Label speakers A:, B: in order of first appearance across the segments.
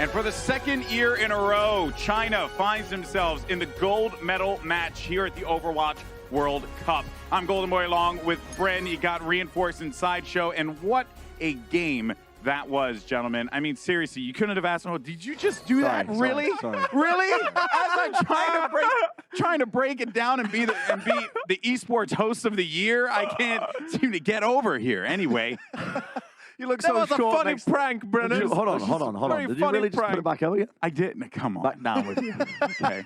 A: And for the second year in a row, China finds themselves in the gold medal match here at the Overwatch World Cup. I'm Golden Boy along with Bren. You got Reinforced and Sideshow, and what a game that was, gentlemen. I mean, seriously, you couldn't have asked me, did you just do that? Really?
B: Sorry.
A: Really? As I'm trying to break it down and be the esports host of the year, I can't seem to get over here. Anyway.
B: You look
C: That
B: so
C: was a
B: short.
C: funny prank, Brennan.
B: Hold on.
C: Very
B: Did you
C: funny
B: really just put
C: prank.
B: it back up again?
A: I didn't. Come on.
B: Back down with you.
A: Okay.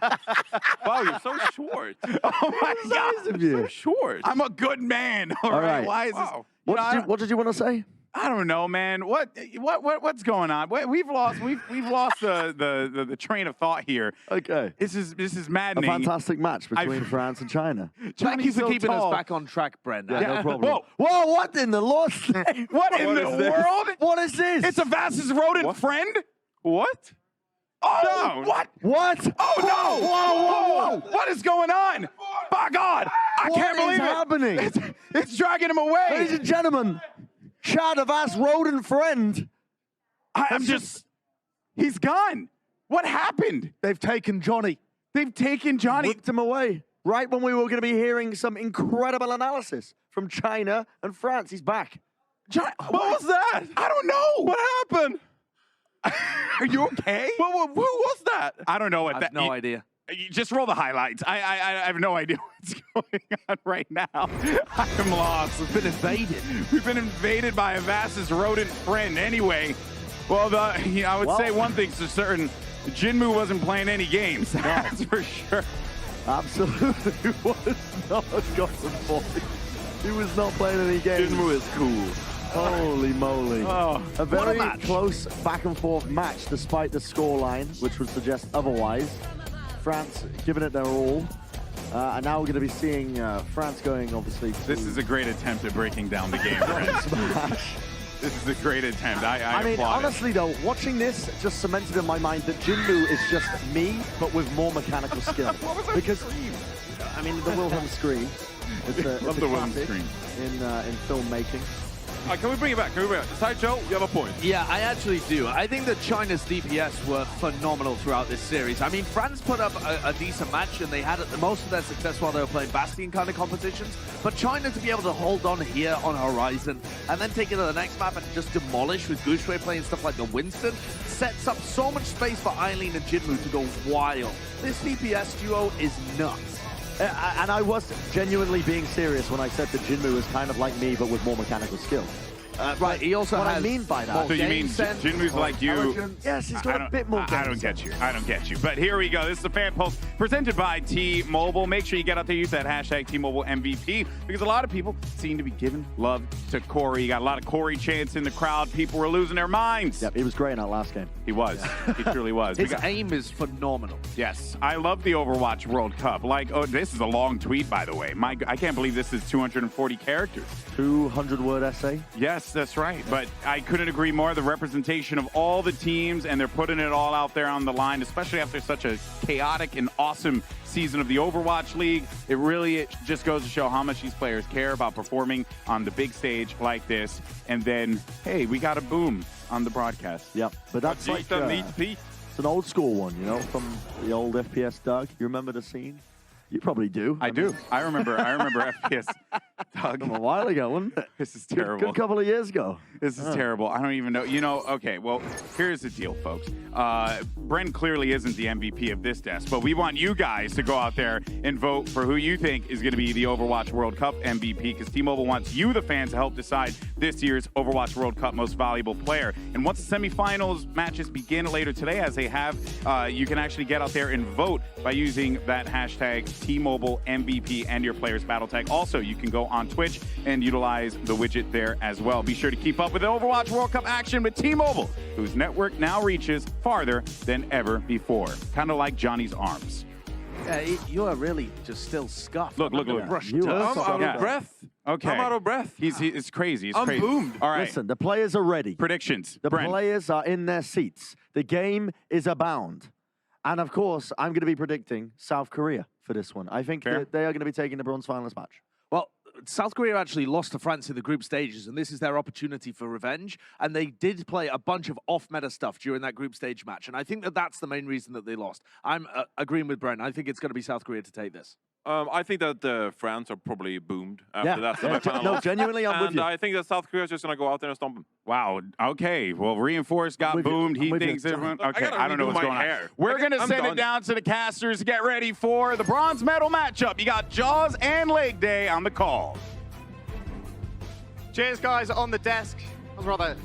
C: Wow, you're so short.
A: Oh my
B: Size
A: God.
B: of you.
C: So short.
A: I'm a good man. All right.
B: right.
A: Why is this?
C: Wow.
A: You know,
B: What did you want to say?
A: I don't know, man. What's going on? We've lost the train of thought here.
B: Okay.
A: This is
B: A
A: maddening.
B: fantastic match between France and China.
C: Thank you for
A: so
C: keeping
A: tall.
C: us back on track, Brendan.
B: Yeah, no problem.
A: Whoa.
B: Whoa, what in the Lord's name?
A: What in the
C: is this?
A: world?
B: What is this?
A: It's a Vass's rodent
C: What?
A: friend?
C: What?
A: Oh,
C: No.
A: what?
B: What?
A: Oh, no.
B: Whoa.
A: What is going on? By God, I can't
B: What is
A: believe it.
B: happening?
A: It's dragging him away.
B: Ladies and gentlemen, Chad of Ass rodent friend.
A: I'm just, he's gone. What happened?
B: They've taken Johnny.
A: They've taken Johnny.
B: Whipped him away. Right when we were going to be hearing some incredible analysis from China and France. He's back.
A: Johnny,
C: What was that?
A: I don't know.
C: What happened?
A: Are you okay?
C: Who was that?
A: I don't know what
C: I
A: that.
C: have no idea.
A: You just roll the highlights. I have no idea what's going on right now. I'm lost.
C: We've been invaded.
A: We've been invaded by a Vass's rodent friend. Anyway, well, I would say one thing's for certain: Jinmu wasn't playing any games. That's for sure.
B: Absolutely was not a gossip boy. He was not playing any games.
C: Jinmu is cool.
B: Holy moly.
A: Oh,
B: A very
C: match.
B: close back and forth match despite the scoreline, which would suggest otherwise. France giving it their all. And now we're going to be seeing France going, obviously, to
A: this is a great attempt at breaking down the game, friends.
B: smash.
A: This is a great attempt.
B: I mean,
A: applaud it.
B: honestly, though, watching this just cemented in my mind that Jinmu is just me, but with more mechanical skill.
A: What was that
B: Because,
A: scream?
B: I mean, the Wilhelm scream. It's a,
A: Love
B: it's
A: the
B: a
A: Wilhelm
B: classic
A: scream.
B: in filmmaking.
C: Can we bring it back? Sideshow, you have a point. Yeah, I actually do. I think that China's DPS were phenomenal throughout this series. I mean, France put up a decent match, and they had most of their success while they were playing Bastion kind of competitions. But China to be able to hold on here on Horizon, and then take it to the next map and just demolish with Gushui playing stuff like the Winston, sets up so much space for Eileen and Jinmu to go wild. This DPS duo is nuts.
B: And I was genuinely being serious when I said that Jinmu is kind of like me, but with more mechanical skill.
C: Right, he also
B: what
C: has
B: I mean by that.
C: more
A: So you
C: game
A: mean
C: sense,
A: Jinmu's
C: more
A: like you?
C: intelligence.
B: Yes, he's got a bit more game
A: I don't
B: sense.
A: get you. I don't get you. But here we go. This is the Fan Pulse presented by T-Mobile. Make sure you get out there, use that hashtag T-Mobile MVP, because a lot of people seem to be giving love to Corey. You got a lot of Corey chants in the crowd. People were losing their minds.
B: Yep, he was great in that last game.
A: He was. He truly was.
C: His aim is phenomenal.
A: Yes, I love the Overwatch World Cup. Like, oh, this is a long tweet, by the way. I can't believe this is 240 characters.
B: 200-word essay.
A: Yes, that's right. But I couldn't agree more. The representation of all the teams, and they're putting it all out there on the line, especially after such a chaotic and awesome season of the Overwatch League. It just goes to show how much these players care about performing on the big stage like this. And then, hey, we got a boom on the broadcast.
B: Yep, but that's like it's an old school one, you know, from the old FPS Doug. You remember the scene? You probably do.
A: I do. I remember FPS Doug.
B: From a while ago, wasn't it?
A: This is terrible.
B: Good couple of years ago.
A: This is terrible. I don't even know. You know, okay, well, here's the deal, folks. Bren clearly isn't the MVP of this desk, but we want you guys to go out there and vote for who you think is going to be the Overwatch World Cup MVP, because T-Mobile wants you, the fans, to help decide this year's Overwatch World Cup most valuable player. And once the semifinals matches begin later today, as they have, you can actually get out there and vote by using that hashtag T-Mobile MVP and your player's battle tag. Also, you can go on Twitch and utilize the widget there as well. Be sure to keep up with the Overwatch World Cup action with T-Mobile, whose network now reaches farther than ever before. Kind of like Johnny's arms.
C: Yeah, you are really just still scuffed.
A: Look.
C: Brushed
B: You
C: dirt.
B: are
C: I'm out of breath.
A: Okay.
C: I'm out of breath.
A: It's crazy. It's
C: I'm
A: crazy.
C: boomed.
A: All right.
B: Listen, the players are ready.
A: Predictions.
B: The
A: Bren.
B: players are in their seats. The game is abound. And of course, I'm going to be predicting South Korea for this one. I think
A: Fair.
B: that they are going to be taking the bronze finalist match.
C: Well, South Korea actually lost to France in the group stages, and this is their opportunity for revenge. And they did play a bunch of off-meta stuff during that group stage match, and I think that that's the main reason that they lost. I'm agreeing with Brent. I think it's going to be South Korea to take this.
D: I think that France are probably boomed after that semifinal.
B: No, genuinely, I'm with you.
D: I think that South Korea is just going to go out there and stomp them.
A: Wow. Okay. Well, Reinforced got boomed. He thinks everyone. Okay. I don't know what's going on. We're going to send it down to the casters to get ready for the bronze medal matchup. You got Jaws and Leg Day on the call.
E: Cheers, guys, on the desk. That was a rather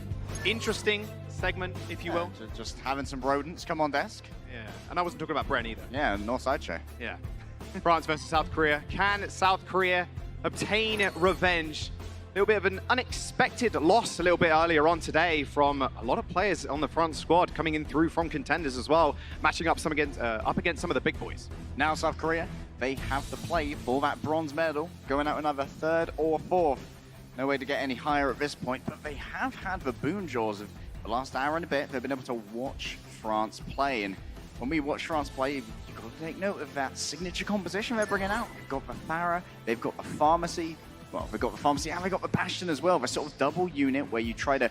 E: interesting segment, if you will.
F: Just having some rodents come on desk.
E: Yeah. And I wasn't talking about Bren either.
F: Yeah, North Side show.
E: Yeah. France versus South Korea. Can South Korea obtain revenge? A little bit of an unexpected loss a little bit earlier on today from a lot of players on the front squad coming in through from contenders as well, matching up up against some of the big boys.
F: Now South Korea, they have to play for that bronze medal, going out another third or fourth. No way to get any higher at this point, but they have had the boon jaws of the last hour and a bit. They've been able to watch France play, and when we watch France play, you've got to take note of that signature composition they're bringing out. They've got the Thara, they've got the Pharmacy. Well, they've got the Pharmacy and they've got the Bastion as well. The sort of double unit where you try to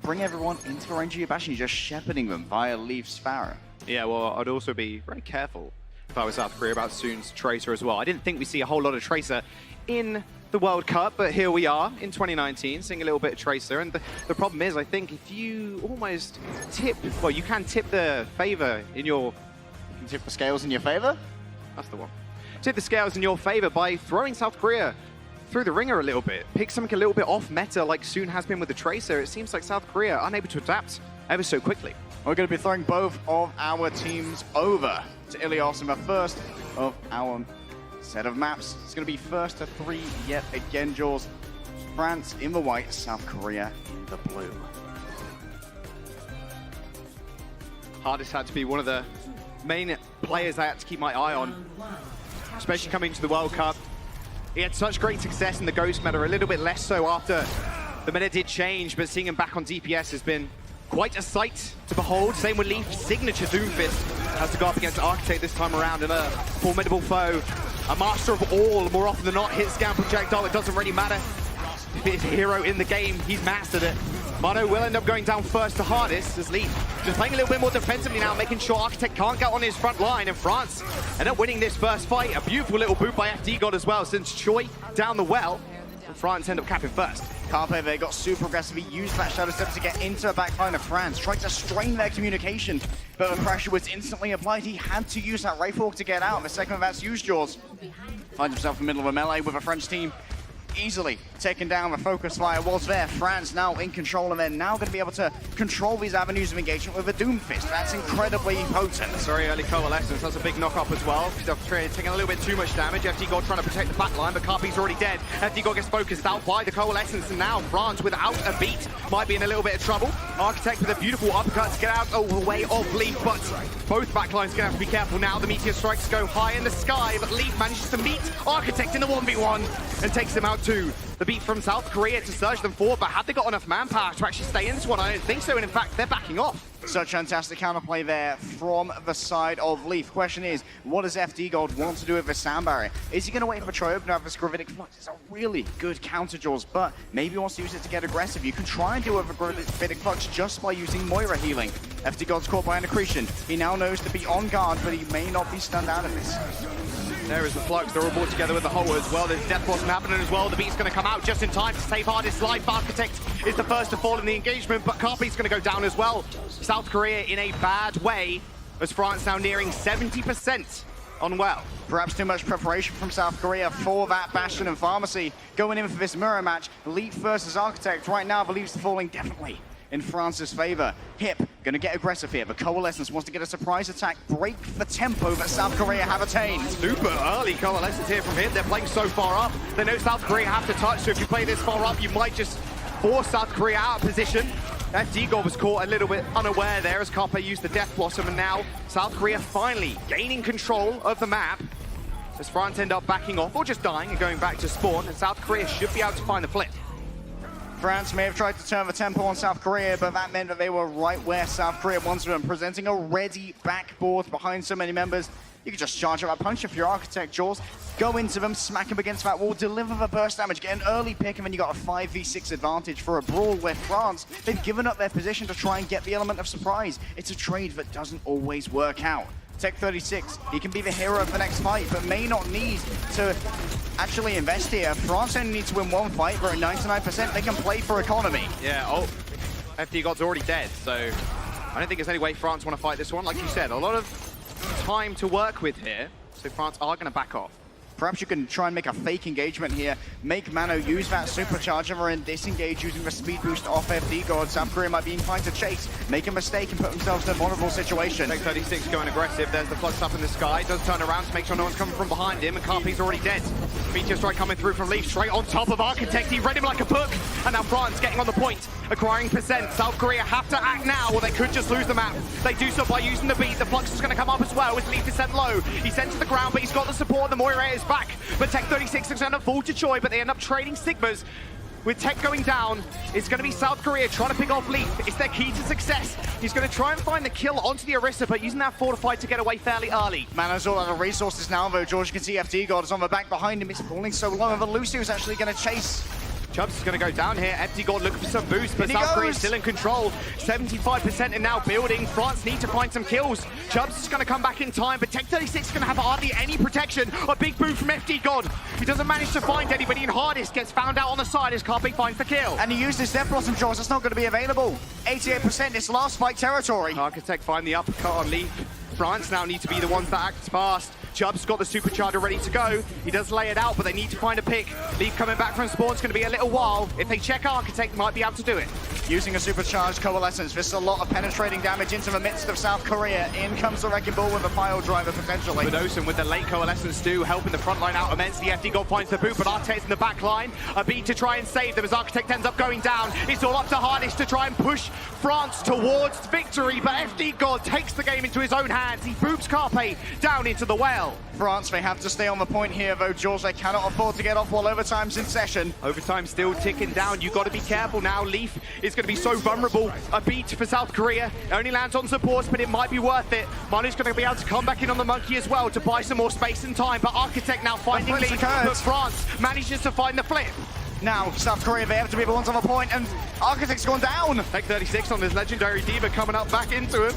F: bring everyone into the range of your Bastion. You're just shepherding them via Leaf's Thara.
E: Yeah, well, I'd also be very careful if I was South Korea about Soon's Tracer as well. I didn't think we'd see a whole lot of Tracer in the World Cup, but here we are in 2019, seeing a little bit of Tracer. And the problem is, I think if you almost tip, well, you can tip the favor in your...
F: You can tip the scales in your favor?
E: That's the one. Tip the scales in your favor by throwing South Korea through the ringer a little bit. Pick something a little bit off meta like Soon has been with the Tracer. It seems like South Korea are unable to adapt ever so quickly.
F: We're going to be throwing both of our teams over to Ilios in the first of our set of maps. It's going to be first to 3 yet again, Jaws. France in the white, South Korea in the blue.
E: Hardest had to be one of the main players I had to keep my eye on, especially coming to the World Cup. He had such great success in the Ghost meta, a little bit less so after the meta did change, but seeing him back on DPS has been quite a sight to behold. Same with Leaf, signature Doomfist has to go up against Architect this time around, and a formidable foe. A master of all, more often than not, hits scan projectile. It doesn't really matter if it's a hero in the game, he's mastered it. Mono will end up going down first to hardest as Leaf just playing a little bit more defensively now, making sure Architect can't get on his front line, and France end up winning this first fight. A beautiful little boot by FD God as well, since Choi down the well, and France end up capping first.
F: Carpe, they got super aggressive. He used that Shadow Step to get into the backline of France, tried to strain their communication, but the pressure was instantly applied. He had to use that Wraithwalk to get out. The second that's used, Jaws finds himself in the middle of a melee with a French team. Easily taken down. The focus fire was there. France now in control, and they're now going to be able to control these avenues of engagement with a Doomfist. That's incredibly potent.
E: It's very early coalescence. That's a big knock up as well. He's taking a little bit too much damage. FD God trying to protect the back line, but Carpe's already dead. FD God gets focused out by the coalescence, and now France without a beat might be in a little bit of trouble. Architect with a beautiful uppercut to get out of the way of Leaf, but both backlines going to have to be careful now. The meteor strikes go high in the sky, but Leaf manages to meet Architect in the 1v1 and takes him out too. The beat from South Korea to surge them forward, but have they got enough manpower to actually stay in this one? I don't think so, and in fact, they're backing off.
F: Such fantastic counterplay there from the side of Leaf. Question is, what does FD God want to do with the sound barrier? Is he going to wait for Troy to have this Gravitic Flux? It's a really good counter, Jaws, but maybe he wants to use it to get aggressive. You can try and deal with a Gravitic Flux just by using Moira healing. FD God's caught by an accretion. He now knows to be on guard, but he may not be stunned out of this.
E: There is the Flux. They're all brought together with the hole as well. There's Death Blossom happening as well. The beat's going to come out just in time to save Hardest's life. Architect is the first to fall in the engagement, but Carpe's going to go down as well. South Korea in a bad way, as France now nearing 70% on well.
F: Perhaps too much preparation from South Korea for that Bastion and Pharmacy. Going in for this mirror match, Leaf versus Architect. Right now, the Leaf's falling definitely in France's favor. Hip gonna get aggressive here, but Coalescence wants to get a surprise attack, break the tempo that South Korea have attained.
E: Super early Coalescence here from Hip. They're playing so far up. They know South Korea have to touch, so if you play this far up, you might just force South Korea out of position. FD God was caught a little bit unaware there as Carpe used the Death Blossom, and now South Korea finally gaining control of the map as France end up backing off or just dying and going back to spawn, and South Korea should be able to find the flip.
F: France may have tried to turn the tempo on South Korea, but that meant that they were right where South Korea wanted them, presenting a ready backboard behind so many members. You can just charge up that punch if you're Architect Jaws, go into them, smack them against that wall, deliver the burst damage, get an early pick, and then you got a 5v6 advantage for a brawl where France, they've given up their position to try and get the element of surprise. It's a trade that doesn't always work out. Tech 36, he can be the hero of the next fight, but may not need to actually invest here. France only needs to win one fight, but at 99%, they can play for economy.
E: Yeah, FD God's already dead, so I don't think there's any way France want to fight this one. Like you said, a lot of time to work with here, so France are going to back off.
F: Perhaps you can try and make a fake engagement here, make Mano use that supercharger and disengage using the speed boost off FD God. South Korea might be inclined to chase, make a mistake and put themselves in a vulnerable situation.
E: Tech 36 going aggressive, there's the flux up in the sky, does turn around to make sure no one's coming from behind him, and Carpe's already dead. Meteor strike coming through from Leaf, straight on top of Architect, he read him like a book, and now France getting on the point, acquiring percent. South Korea have to act now, or they could just lose the map. They do so by using the beat, the flux is going to come up as well, as Leaf is sent low. He's sent to the ground, but he's got the support, the Moira is back, but Tech 36 is going to fall to Choi, but they end up trading Sigmas. With Tech going down, it's going to be South Korea trying to pick off Leaf. It's their key to success. He's going to try and find the kill onto the Orisa, but using that Fortified to get away fairly early.
F: Mano's all out of resources now, though. George, you can see FD God is on the back behind him. It's falling so low, but Lucio is actually going to chase.
E: Chubbs is going to go down here. FD God looking for some boost, but South Korea is still in control. 75% and now building. France need to find some kills. Chubbs is going to come back in time, but Tech 36 is going to have hardly any protection. A big boom from FD God. He doesn't manage to find anybody, and Hardest gets found out on the side as Carpe finds the kill.
F: And he used his Death Blossom, Jaws. That's not going to be available. 88%, it's last fight territory.
E: Architect find the uppercut on Leaf. France now need to be the ones that act fast. Chubb's got the supercharger ready to go. He does lay it out, but they need to find a pick. Leaf coming back from spawn's going to be a little while. If they check Architect, might be able to do it.
F: Using a supercharged Coalescence, this is a lot of penetrating damage into the midst of South Korea. In comes the Wrecking Ball with a pile driver potentially.
E: Bedosen with the late Coalescence too, helping the front line out immensely. FD God finds the boot, but Arte's in the back line. A beat to try and save them as Architect ends up going down. It's all up to Hardest to try and push France towards victory, but FD God takes the game into his own hands. He boops Carpe down into the well.
F: France, they have to stay on the point here, though, George. They cannot afford to get off while overtime's in session.
E: Overtime still ticking down. You've got to be careful now. Leaf is going to be so vulnerable. A beat for South Korea. It only lands on supports, but it might be worth it. Manu's going to be able to come back in on the Monkey as well to buy some more space and time, but Architect now finding Leaf, but France manages to find the flip.
F: Now, South Korea, they have to be the ones on the point, and Architect's gone down.
E: Tech 36 on this legendary Diva coming up back into him.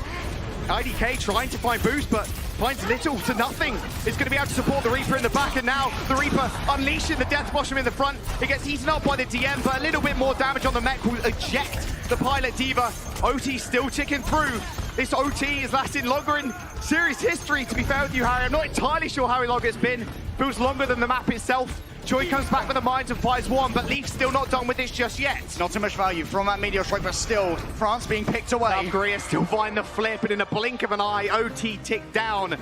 E: IDK trying to find boost, but finds little to nothing. It's going to be able to support the Reaper in the back, and now the Reaper unleashing the Death Blossom in the front. It gets eaten up by the DM, but a little bit more damage on the mech will eject the Pilot Diva. OT still ticking through. This OT is lasting longer in series history, to be fair with you, Harry. I'm not entirely sure how long it's been. Feels longer than the map itself. Choi comes back with the mines and fires one, but Leaf's still not done with this just yet.
F: Not too much value from that meteor strike, but still, France being picked away.
E: South Korea still find the flip, and in a blink of an eye, OT ticked down,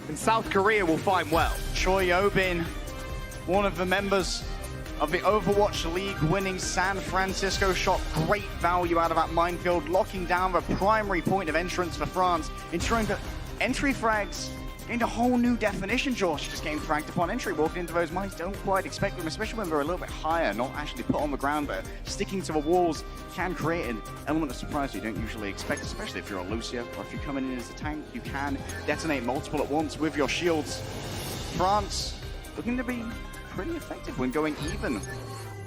E: and South Korea will find well.
F: Choi Obin, one of the members of the Overwatch League winning San Francisco, shot great value out of that minefield, locking down the primary point of entrance for France, ensuring that entry frags gained a whole new definition. George, just getting fragged upon entry, walking into those mines, don't quite expect them, especially when they're a little bit higher, not actually put on the ground, but sticking to the walls can create an element of surprise you don't usually expect, especially if you're a Lucio, or if you're coming in as a tank, you can detonate multiple at once with your shields. France looking to be pretty effective when going even.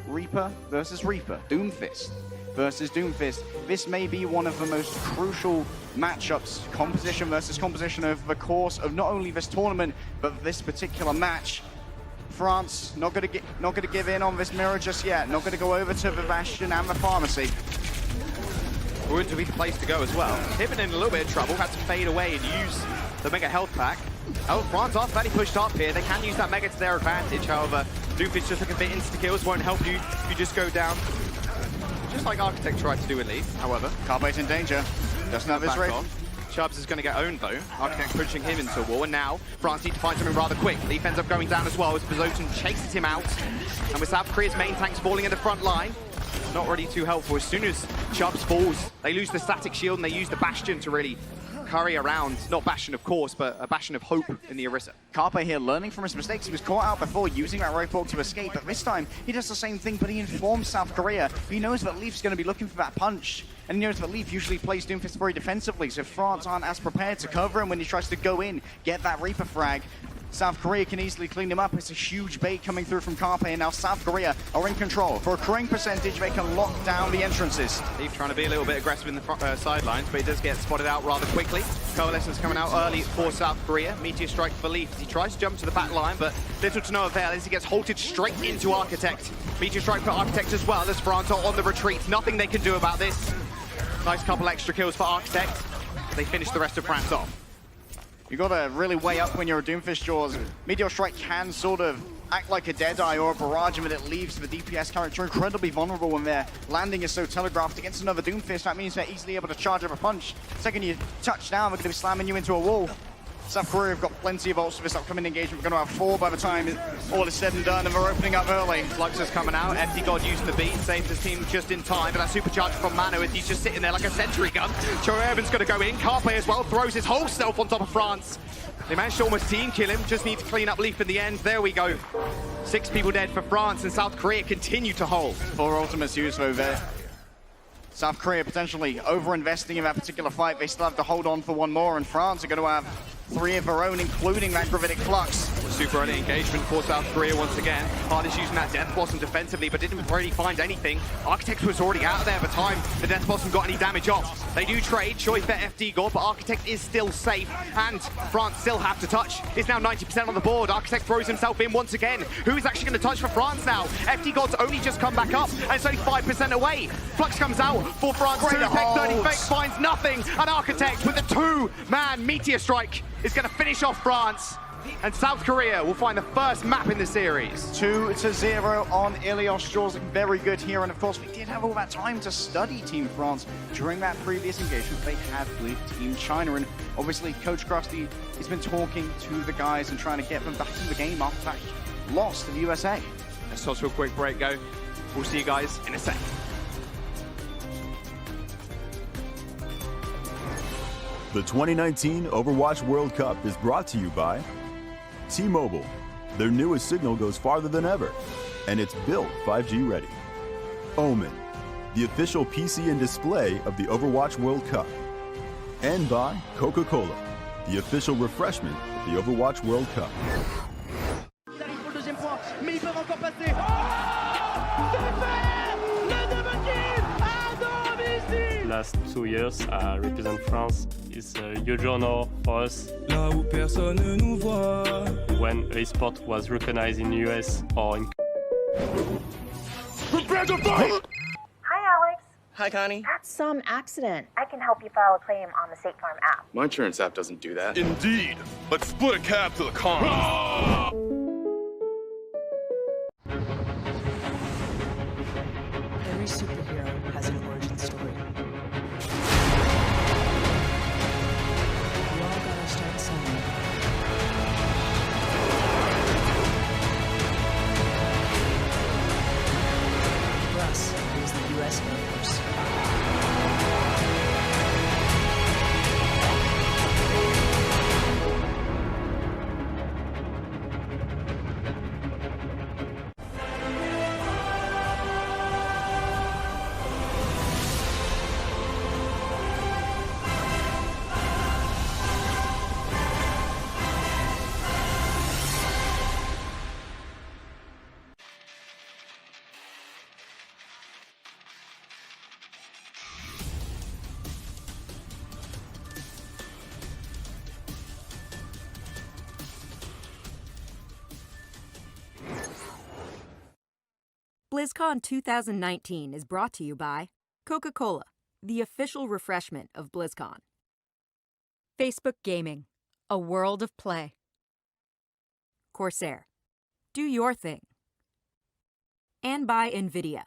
F: Reaper versus Reaper, Doomfist versus Doomfist. This may be one of the most crucial matchups, composition versus composition, over the course of not only this tournament, but this particular match. France not going to give in on this mirror just yet. Not going to go over to the Bastion and the Pharmacy.
E: Ruin to be the place to go as well. Hibbin in a little bit of trouble, had to fade away and use the Mega Health Pack. Oh, France are fairly pushed up here. They can use that Mega to their advantage. However, Doomfist just looking for insta-kills won't help you if you just go down. Just like Architect tried to do with Leaf, however.
F: Carpe's in danger. Doesn't have his raid.
E: Chubbs is going to get owned though. Architect pushing him into a wall, and now France need to find something rather quick. Leaf ends up going down as well as Bezotin chases him out. And with South Korea's main tanks falling in the front line, not really too helpful. As soon as Chubbs falls, they lose the static shield and they use the Bastion to really Curry around. Not Bastion, of course, but a Bastion of hope in the Orisa.
F: Carpe here learning from his mistakes. He was caught out before using that roadblock to escape, but this time he does the same thing, but he informs South Korea. He knows that Leaf's going to be looking for that punch, and he knows that Leaf usually plays Doomfist very defensively, so France aren't as prepared to cover him when he tries to go in, get that Reaper frag. South Korea can easily clean him up. It's a huge bait coming through from Carpe, and now South Korea are in control. For a crane percentage, they can lock down the entrances.
E: Leaf trying to be a little bit aggressive in the sidelines, but he does get spotted out rather quickly. Coalescence coming out early for South Korea. Meteor strike for Leaf as he tries to jump to the back line, but little to no avail as he gets halted straight into Architect. Meteor strike for Architect as well as France are on the retreat. Nothing they can do about this. Nice couple extra kills for Architect. They finish the rest of France off.
F: You gotta really weigh up when you're a Doomfist Jaws. Meteor Strike can sort of act like a Deadeye or a Barrage, but it leaves the DPS character incredibly vulnerable when their landing is so telegraphed against another Doomfist. That means they're easily able to charge up a punch. Second you touch down, they're gonna be slamming you into a wall. South Korea have got plenty of ults for this upcoming engagement. We're going to have 4 by the time all is said and done, and we're opening up early.
E: Flux is coming out. FD God using the beat, saves his team just in time. But that supercharge from Manu, as he's just sitting there like a sentry gun. Joe Urban's going to go in. Carpe as well throws his whole self on top of France. They managed to almost team kill him. Just need to clean up Leaf in the end. There we go. 6 people dead for France, and South Korea continue to hold.
F: 4 ultimates used over there. South Korea potentially over-investing in that particular fight. They still have to hold on for 1 more, and France are going to have 3 of their own, including that Gravitic Flux.
E: Super early engagement for South Korea once again. Hardest using that Death Blossom defensively, but didn't really find anything. Architect was already out there at the time the Death Blossom got any damage off. They do trade, choice for FD God, but Architect is still safe, and France still have to touch. It's now 90% on the board. Architect throws himself in once again. Who is actually going to touch for France now? FD God's only just come back up, and it's only 5% away. Flux comes out for France too. Tech 30 Fake finds nothing, and Architect with a 2-man Meteor Strike is going to finish off France. And South Korea will find the first map in the series.
F: 2-0 on Ilios. Jaws looking very good here, and of course we did have all that time to study Team France during that previous engagement. They had with Team China, and obviously Coach Krusty has been talking to the guys and trying to get them back in the game after that loss to the USA.
E: Let's toss to a quick break, go. We'll see you guys in a sec.
G: The 2019 Overwatch World Cup is brought to you by T-Mobile. Their newest signal goes farther than ever, and it's built 5G ready. Omen, the official PC and display of the Overwatch World Cup. And by Coca-Cola, the official refreshment of the Overwatch World Cup.
H: Last 2 years, represent France is a huge honor for us.
I: Là où personne ne nous voit.
H: When esports was recognized in US or in...
J: Prepare to fight!
K: Hi, Alex.
I: Hi, Connie.
K: That's some accident. I can help you file a claim on the State Farm app.
J: My insurance app doesn't do that.
D: Indeed. Let's split a cab to the con.
L: Every superhero has an origin story. We all gotta start somewhere. For us, it was the U.S. Air Force.
M: BlizzCon 2019 is brought to you by Coca-Cola, the official refreshment of BlizzCon. Facebook Gaming, a world of play. Corsair, do your thing. And by NVIDIA.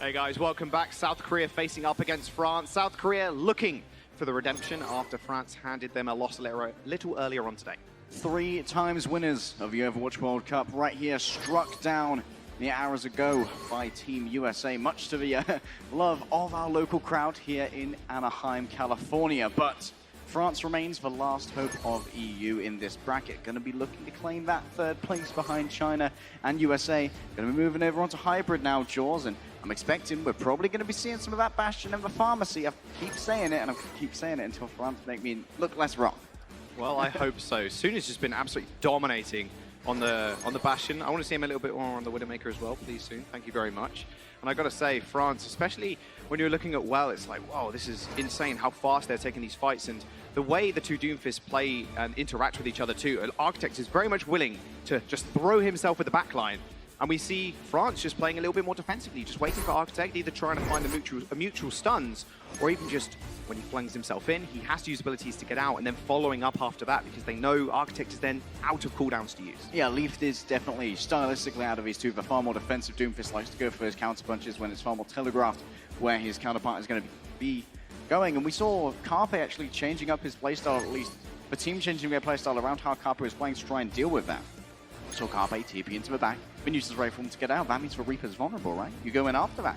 E: Hey guys, welcome back. South Korea facing up against France. South Korea looking for the redemption after France handed them a loss a little earlier on today.
F: 3 times winners of the Overwatch World Cup right here, struck down mere hours ago by Team USA, much to the love of our local crowd here in Anaheim, California. But France remains the last hope of EU in this bracket. Going to be looking to claim that third place behind China and USA. Going to be moving over onto hybrid now, Jaws, and I'm expecting we're probably going to be seeing some of that Bastion and the Pharmacy. I keep saying it, and I keep saying it until France make me look less wrong.
E: Well, I hope so. Soon has just been absolutely dominating on the Bastion. I want to see him a little bit more on the Widowmaker as well, please, soon. Thank you very much. And I got to say, France, especially when you're looking at well, it's like, wow, this is insane how fast they're taking these fights, and the way the two Doomfists play and interact with each other too. Architect is very much willing to just throw himself with the backline. And we see France just playing a little bit more defensively, just waiting for Architect, either trying to find a mutual stuns, or even just when he flings himself in, he has to use abilities to get out, and then following up after that, because they know Architect is then out of cooldowns to use. Yeah, Leaf is definitely stylistically out of these two. The far more defensive Doomfist likes to go for his counter punches when it's far more telegraphed where his counterpart is going to be going. And we saw Carpe actually changing up his playstyle, at least the team changing their playstyle around how Carpe was playing to try and deal with that. So Carpe TP into the back, then uses Rifle to get out. That means the Reaper's vulnerable, right? You go in after that.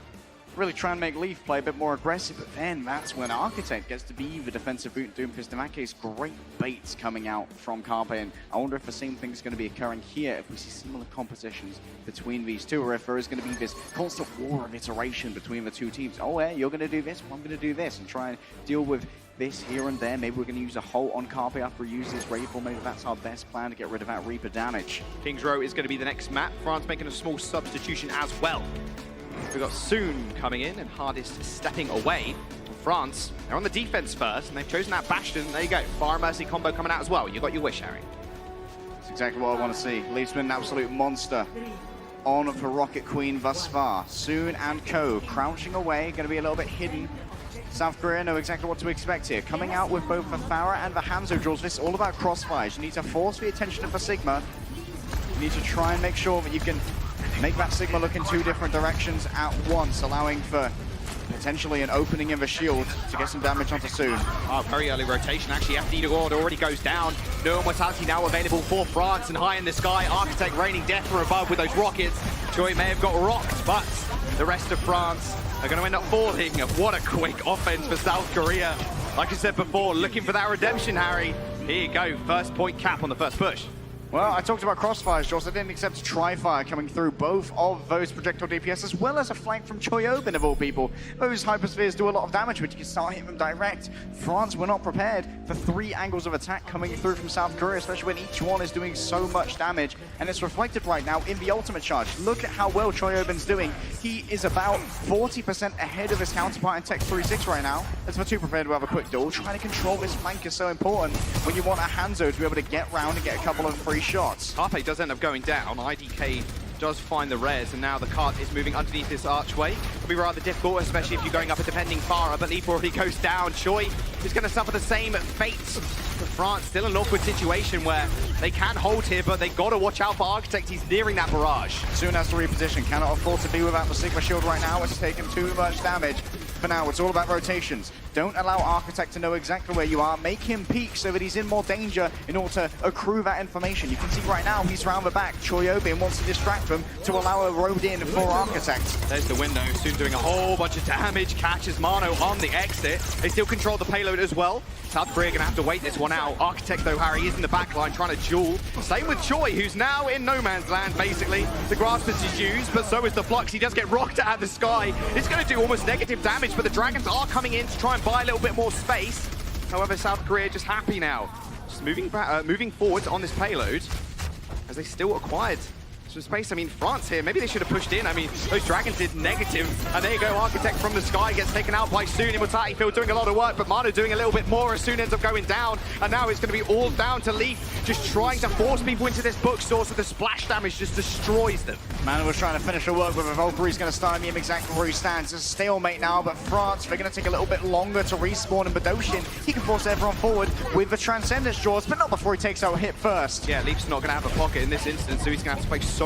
E: Really try and make Leaf play a bit more aggressive, but then that's when Architect gets to be the defensive Doomfist. In that case, great baits coming out from Carpe, and I wonder if the same thing is going to be occurring here, if we see similar compositions between these two, or if there is going to be this constant war of iteration between the two teams. Oh, yeah, you're going to do this, well, I'm going to do this, and try and deal with this here and there. Maybe we're going to use a Halt on Carpe after we use this Rifle. Maybe that's our best plan to get rid of that Reaper damage. King's Row is going to be the next map. France making a small substitution as well. We've got Soon coming in and Hardest stepping away. France, they're on the defense first, and they've chosen that Bastion. There you go. Fire Mercy combo coming out as well. You got your wish, Harry. That's exactly what I want to see. Leaf's been an absolute monster on the Rocket Queen thus far. Soon and Co. crouching away, going to be a little bit hidden. South Korea know exactly what to expect here. Coming out with both the Farah and the Hanzo draws. This is all about crossfires. You need to force the attention of the Sigma. You need to try and make sure that you can make that Sigma look in two different directions at once, allowing for potentially an opening in the shield to get some damage onto Soon. Oh, very early rotation. Actually, FD Guard already goes down. No Immortality now available for France, and high in the sky, Architect raining death from above with those rockets. Choi may have got rocked, but the rest of France are going to end up falling. What a quick offense for South Korea. Like I said before, looking for that redemption, Harry. Here you go, first point cap on the first push. Well, I talked about crossfires, Jaws. I didn't accept Tri-Fire coming through both of those projectile DPS, as well as a flank from Choyobin, of all people. Those hyperspheres do a lot of damage, but you can start hitting them direct. France were not prepared for 3 angles of attack coming through from South Korea, especially when each one is doing so much damage. And it's reflected right now in the ultimate charge. Look at how well Choyobin's doing. He is about 40% ahead of his counterpart in Tech 3-6 right now. As for 2 prepared to have a quick duel, trying to control this flank is so important when you want a Hanzo to be able to get round and get a couple of free shots. Carpe does end up going down. IDK does find the res, and now the cart is moving underneath this archway. It'll be rather difficult, especially if you're going up a defending Farah, but Leaf already goes down. Choi is going to suffer the same fate. But France still in an awkward situation where they can hold here, but they got to watch out for Architect. He's nearing that barrage. Soon has to reposition. Cannot afford to be without the Sigma shield right now. It's taken too much damage. For now, it's all about rotations. Don't allow Architect to know exactly where you are. Make him peek so that he's in more danger in order to accrue that information. You can see right now he's round the back. Choyobin wants to distract him to allow a road in for Architect. There's the window. Soon doing a whole bunch of damage. Catches Mano on the exit. They still control the payload as well. South Korea going to have to wait this one out. Architect, though, Harry, is in the back line trying to duel. Same with Choi, who's now in no man's land, basically. The Graspers is used, but so is the Flux. He does get rocked out of the sky. It's going to do almost negative damage, but the Dragons are coming in to try and buy a little bit more space. However, South Korea just happy now. Just moving forward on this payload, as they still acquired some space. I mean, France here, maybe they should have pushed in. I mean, those Dragons did negative. And there you go, Architect from the sky gets taken out by Soon. Immortality Field doing a lot of work, but Mano doing a little bit more as Soon ends up going down. And now it's going to be all down to Leaf, just trying to force people into this bookstore, so the splash damage just destroys them. Mano was trying to finish the work with a Valkyrie's going to stun him exactly where he stands. It's a stalemate now, but France, they're going to take a little bit longer to respawn, and Badoshin, he can force everyone forward with the Transcendence Jaws, but not before he takes out a hit first. Yeah, Leaf's not going to have a pocket in this instance, so he's going to have to play so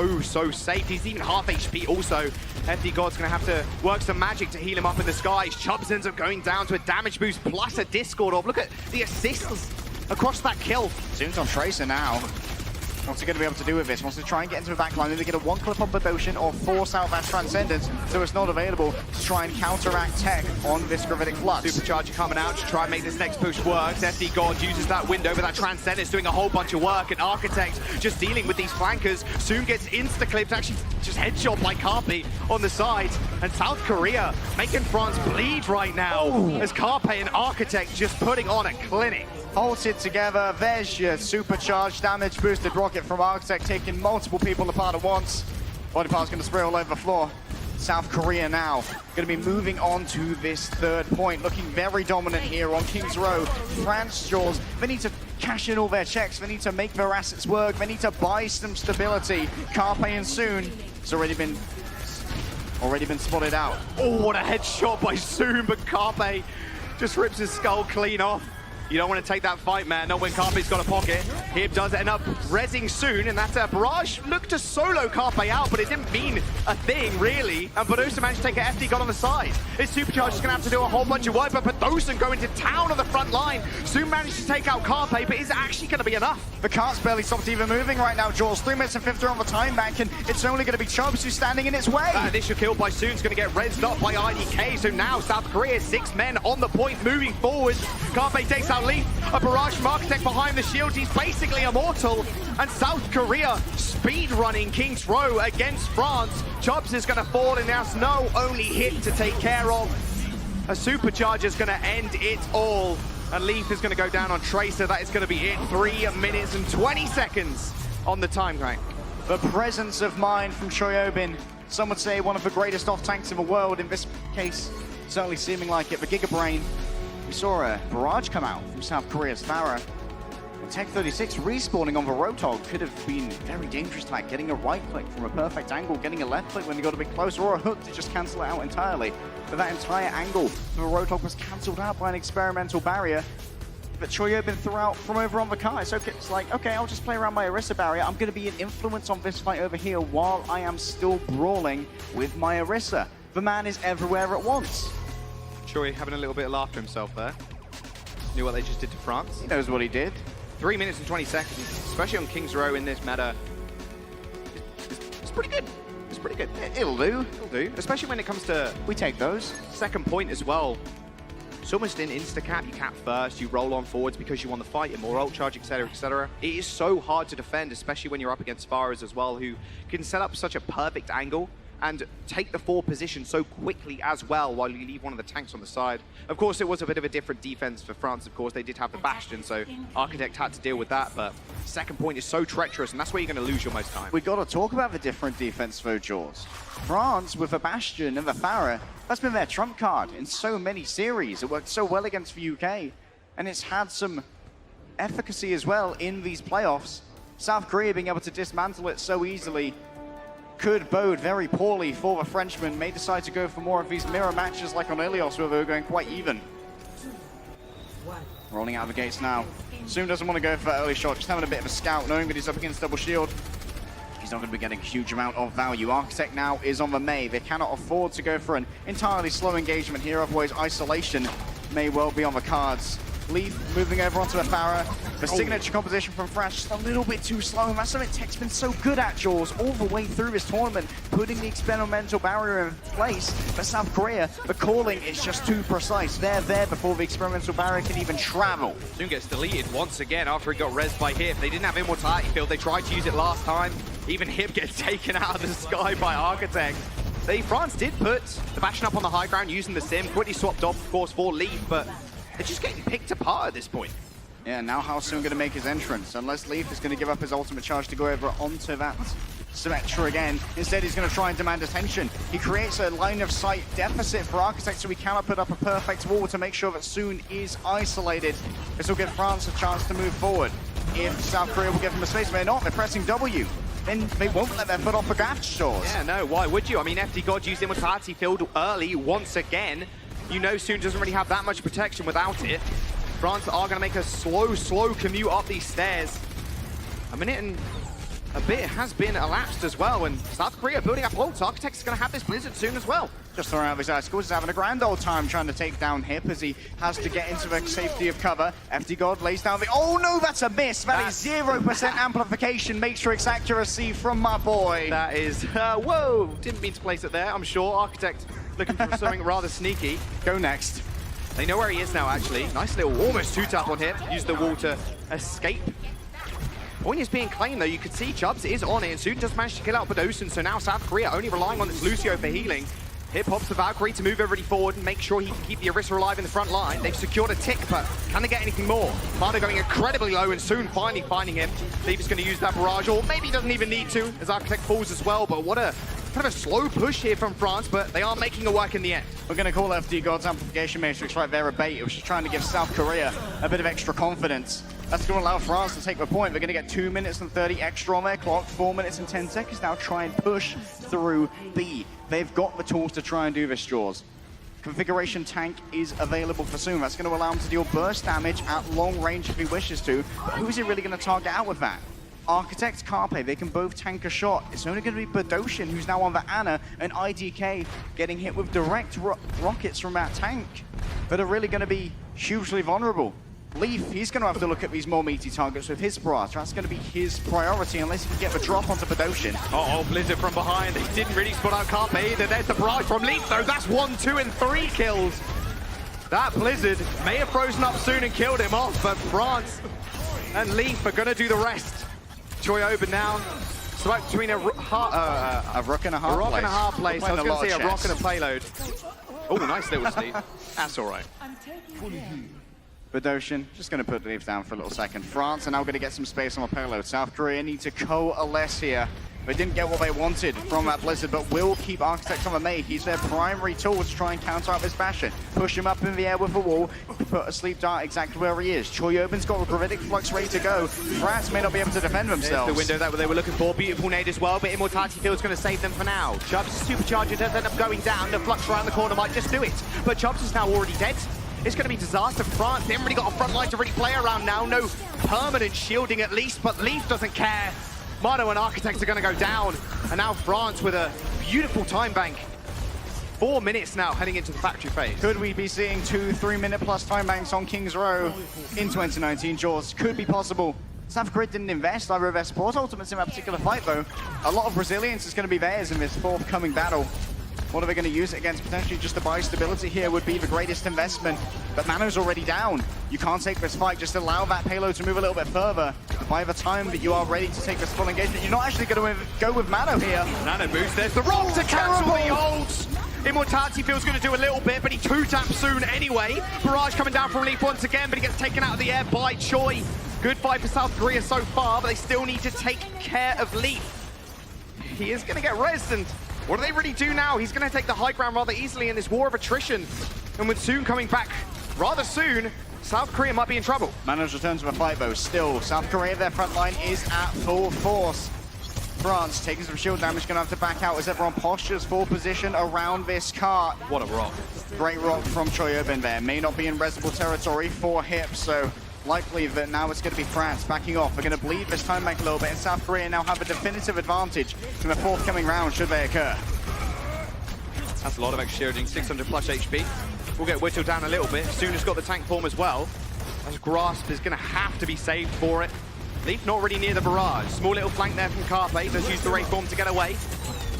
E: safe. He's even half HP also. FD God's going to have to work some magic to heal him up in the skies. Chubbs ends up going down to a damage boost plus a Discord orb. Look at the assists across that kill. Soon's on Tracer now.
F: What's he going to be able to do with this? Wants to try and get into the backline, either get a one clip on Potion or force out that Transcendence, so it's not available to try and counteract tech on this Gravitic Flux.
E: Supercharger coming out to try and make this next push work. FD God uses that window, but that Transcendence doing a whole bunch of work, and Architect just dealing with these flankers. Soon gets insta-clipped, actually just headshot by Carpe on the side, and South Korea making France bleed right now, as Carpe and Architect just putting on a clinic.
F: Halted together, there's your supercharged damage boosted rocket from Architect, taking multiple people apart at once. Body part's going to spray all over the floor. South Korea now going to be moving on to this third point, looking very dominant here on King's Row. France, Jaws, they need to cash in all their checks, they need to make their assets work, they need to buy some stability. Carpe and Soon, it's already been spotted out.
E: Oh, what a headshot by Soon, but Carpe just rips his skull clean off. You don't want to take that fight, man, not when Carpe's got a pocket. Hib does end up rezzing Soon, and that barrage looked to solo Carpe out, but it didn't mean a thing, really. And Badosa managed to take an FD God on the side. His Supercharge is going to have to do a whole bunch of work, but Badosa going to town on the front line. Soon managed to take out Carpe, but is it actually going to be enough?
F: The cart's barely stopped even moving right now, Jaws. 3 minutes and 50 on the time bank, and it's only going to be Chubbs who's standing in its way.
E: That initial kill by Soon's going to get rezzed up by IDK, so now South Korea, 6 men on the point, moving forward. Carpe takes out Leaf, a barrage from Architect behind the shield. He's basically immortal, and South Korea speed running King's Row against France. Chubbs is going to fall, and there's no only hit to take care of. A supercharger is going to end it all, and Leaf is going to go down on Tracer. That is going to be it. 3 minutes and 20 seconds on the time crank.
F: The presence of mind from Choyobin, some would say one of the greatest off tanks in the world. In this case, certainly seeming like it. The Giga Brain. We saw a barrage come out from South Korea's Farah. And Tech 36 respawning on the Roadhog could have been very dangerous to that. Getting a right click from a perfect angle, getting a left click when they got a bit closer, or a hook to just cancel it out entirely. But that entire angle, the Roadhog was cancelled out by an experimental barrier that Choyobin threw out from over on the car. So it's like, okay, I'll just play around my Orisa barrier. I'm going to be an influence on this fight over here while I am still brawling with my Orisa. The man is everywhere at once.
E: Choi having a little bit of laughter himself there. Knew what they just did to France.
F: He knows what he did.
E: 3 minutes and 20 seconds, especially on King's Row in this meta. It's pretty good. It's pretty good.
F: It'll do.
E: It'll do. Especially when it comes to...
F: We take those.
E: Second point as well. It's almost an insta-cap. You cap first, you roll on forwards because you want the fight, and more ult charge, etc., etc. It is so hard to defend, especially when you're up against Faras as well, who can set up such a perfect angle and take the forward position so quickly as well while you leave one of the tanks on the side. Of course, it was a bit of a different defense for France. Of course, they did have the Bastion, so Architect had to deal with that, but second point is so treacherous, and that's where you're going to lose your most time.
F: We got to talk about the different defense, though, Jaws. France, with the Bastion and the Farah, that's been their trump card in so many series. It worked so well against the UK, and it's had some efficacy as well in these playoffs. South Korea being able to dismantle it so easily could bode very poorly for the Frenchmen. May decide to go for more of these mirror matches like on Ilios, where they were going quite even. Rolling out of the gates now. Soon doesn't want to go for that early shot, just having a bit of a scout, knowing that he's up against double shield. He's not going to be getting a huge amount of value. Architect now is on the May. They cannot afford to go for an entirely slow engagement here, otherwise isolation may well be on the cards. Leaf moving over onto a Farah. The signature composition from France just a little bit too slow, and that's something Tech's been so good at, Jaws, all the way through this tournament, putting the experimental barrier in place. But South Korea, the calling is just too precise. They're there before the experimental barrier can even travel.
E: Soon gets deleted once again after he got rezzed by Hip. They didn't have Immortality Field. They tried to use it last time. Even Hip gets taken out of the sky by Architect. France did put the Bastion up on the high ground using the Sim. Quickly swapped off, of course, for Leaf, but they're just getting picked apart at this point.
F: Yeah, now how's Soon going to make his entrance? Unless Leaf is going to give up his ultimate charge to go over onto that Symmetra again. Instead, he's going to try and demand attention. He creates a line of sight deficit for Architect, so he cannot put up a perfect wall to make sure that Soon is isolated. This will give France a chance to move forward. If South Korea will give him a space, they're not. They're pressing W. Then they won't let their foot off the gas, Jaws.
E: Yeah, no, why would you? I mean, FD God used Immortality Field early once again. You know Soon doesn't really have that much protection without it. France are going to make a slow commute up these stairs. 1 minute and a bit has been elapsed as well, and South Korea building up ults. Architect's going to have this Blizzard soon as well.
F: Just throwing out his icicles, he's having a grand old time trying to take down Hip as he has to get into the safety of cover. FD God lays down the... Oh no, that's a miss! That is 0% amplification, matrix accuracy from my boy.
E: That is... whoa! Didn't mean to place it there, I'm sure. Architect looking for something rather sneaky.
F: Go next.
E: They know where he is now, actually. Nice little almost two-tap on Hip. Use the wall to escape. Point is being claimed, though. You could see Chubbs is on it, and soon just managed to kill out Badosin, so now South Korea only relying on this Lucio for healing. Hip pops the Valkyrie to move everybody forward and make sure he can keep the Orisa alive in the front line. They've secured a tick, but can they get anything more? Mano going incredibly low and soon finally finding him. Leaf is going to use that barrage, or maybe he doesn't even need to, as Architect falls as well, but what a kind of a slow push here from France, but they are making it work in the end.
F: We're going to call FD God's amplification matrix right there a bait. It was just trying to give South Korea a bit of extra confidence. That's going to allow France to take the point. They're going to get 2 minutes and 30 extra on their clock, 4 minutes and 10 seconds now. Try and push through B. They've got the tools to try and do this, Jaws. Configuration tank is available for soon. That's going to allow him to deal burst damage at long range if he wishes to. But who's he really going to target out with that? Architect, Carpe, they can both tank a shot. It's only going to be Badoshin, who's now on the Ana, and IDK getting hit with direct rockets from that tank that are really going to be hugely vulnerable. Leaf, he's going to have to look at these more meaty targets with his barrage. That's going to be his priority unless he can get the drop onto Badoshin.
E: Oh, Blizzard from behind. He didn't really spot out Carpe either. There's the barrage from Leaf, though. That's 1, 2, and 3 kills. That Blizzard may have frozen up soon and killed him off, but France and Leaf are going to do the rest. Choi Oben now. So between a rook and a half
F: place.
E: A rock and a half place. I was going to say a rock and a payload. Oh, nice little sleep. That's all right.
F: Badoshin just going to put the Leaf down for a little second. France are now going to get some space on the payload. South Korea need to coalesce here. They didn't get what they wanted from that Blizzard, but will keep Architect on the mate. He's their primary tool to try and counter out this Bastion. Push him up in the air with a wall, put a sleep dart exactly where he is. Choi Oben's got a gravitic flux ready to go. France may not be able to defend themselves.
E: There's the window that they were looking for. Beautiful nade as well, but Immortality Field's going to save them for now. Chubbs' supercharger does end up going down. The flux around the corner might just do it, but Chubbs is now already dead. It's going to be disaster for France. They haven't really got a front line to really play around now. No permanent shielding at least, but Leaf doesn't care. Mano and Architect are going to go down. And now France with a beautiful time bank. 4 minutes now heading into the factory phase.
F: Could we be seeing 2 3-minute plus time banks on King's Row in 2019, Jaws? Could be possible. South Korea didn't invest either of their support ultimates in that particular fight, though. A lot of resilience is going to be theirs in this forthcoming battle. What are they going to use it against? Potentially just to buy stability here would be the greatest investment. But Mano's already down. You can't take this fight. Just allow that payload to move a little bit further. By the time that you are ready to take this full engagement, you're not actually going to go with Mano here.
E: Nano boost. There's the rock to cancel the ults. Immortality Field's going to do a little bit, but he two-taps soon anyway. Barrage coming down from Leaf once again, but he gets taken out of the air by Choi. Good fight for South Korea so far, but they still need to take care of Leaf. He is going to get rezzed, and what do they really do now? He's going to take the high ground rather easily in this war of attrition. And with Soon coming back rather soon, South Korea might be in trouble.
F: Mano's return to the fight, though. Still, South Korea, their front line is at full force. France taking some shield damage, going to have to back out as everyone postures for position around this cart.
E: What a rock.
F: Great rock from Choi Oben there. May not be in resible territory for Hip, so likely that now it's going to be France backing off. They're going to bleed this time back a little bit, and South Korea now have a definitive advantage in the forthcoming round should they occur.
E: That's a lot of extra shielding, 600 plus HP. We'll get whittled down a little bit. Soon has got the tank form as well. As Grasp is going to have to be saved for it. Leaf not really near the barrage. Small little flank there from Carpe. Does use the Ray form to get away.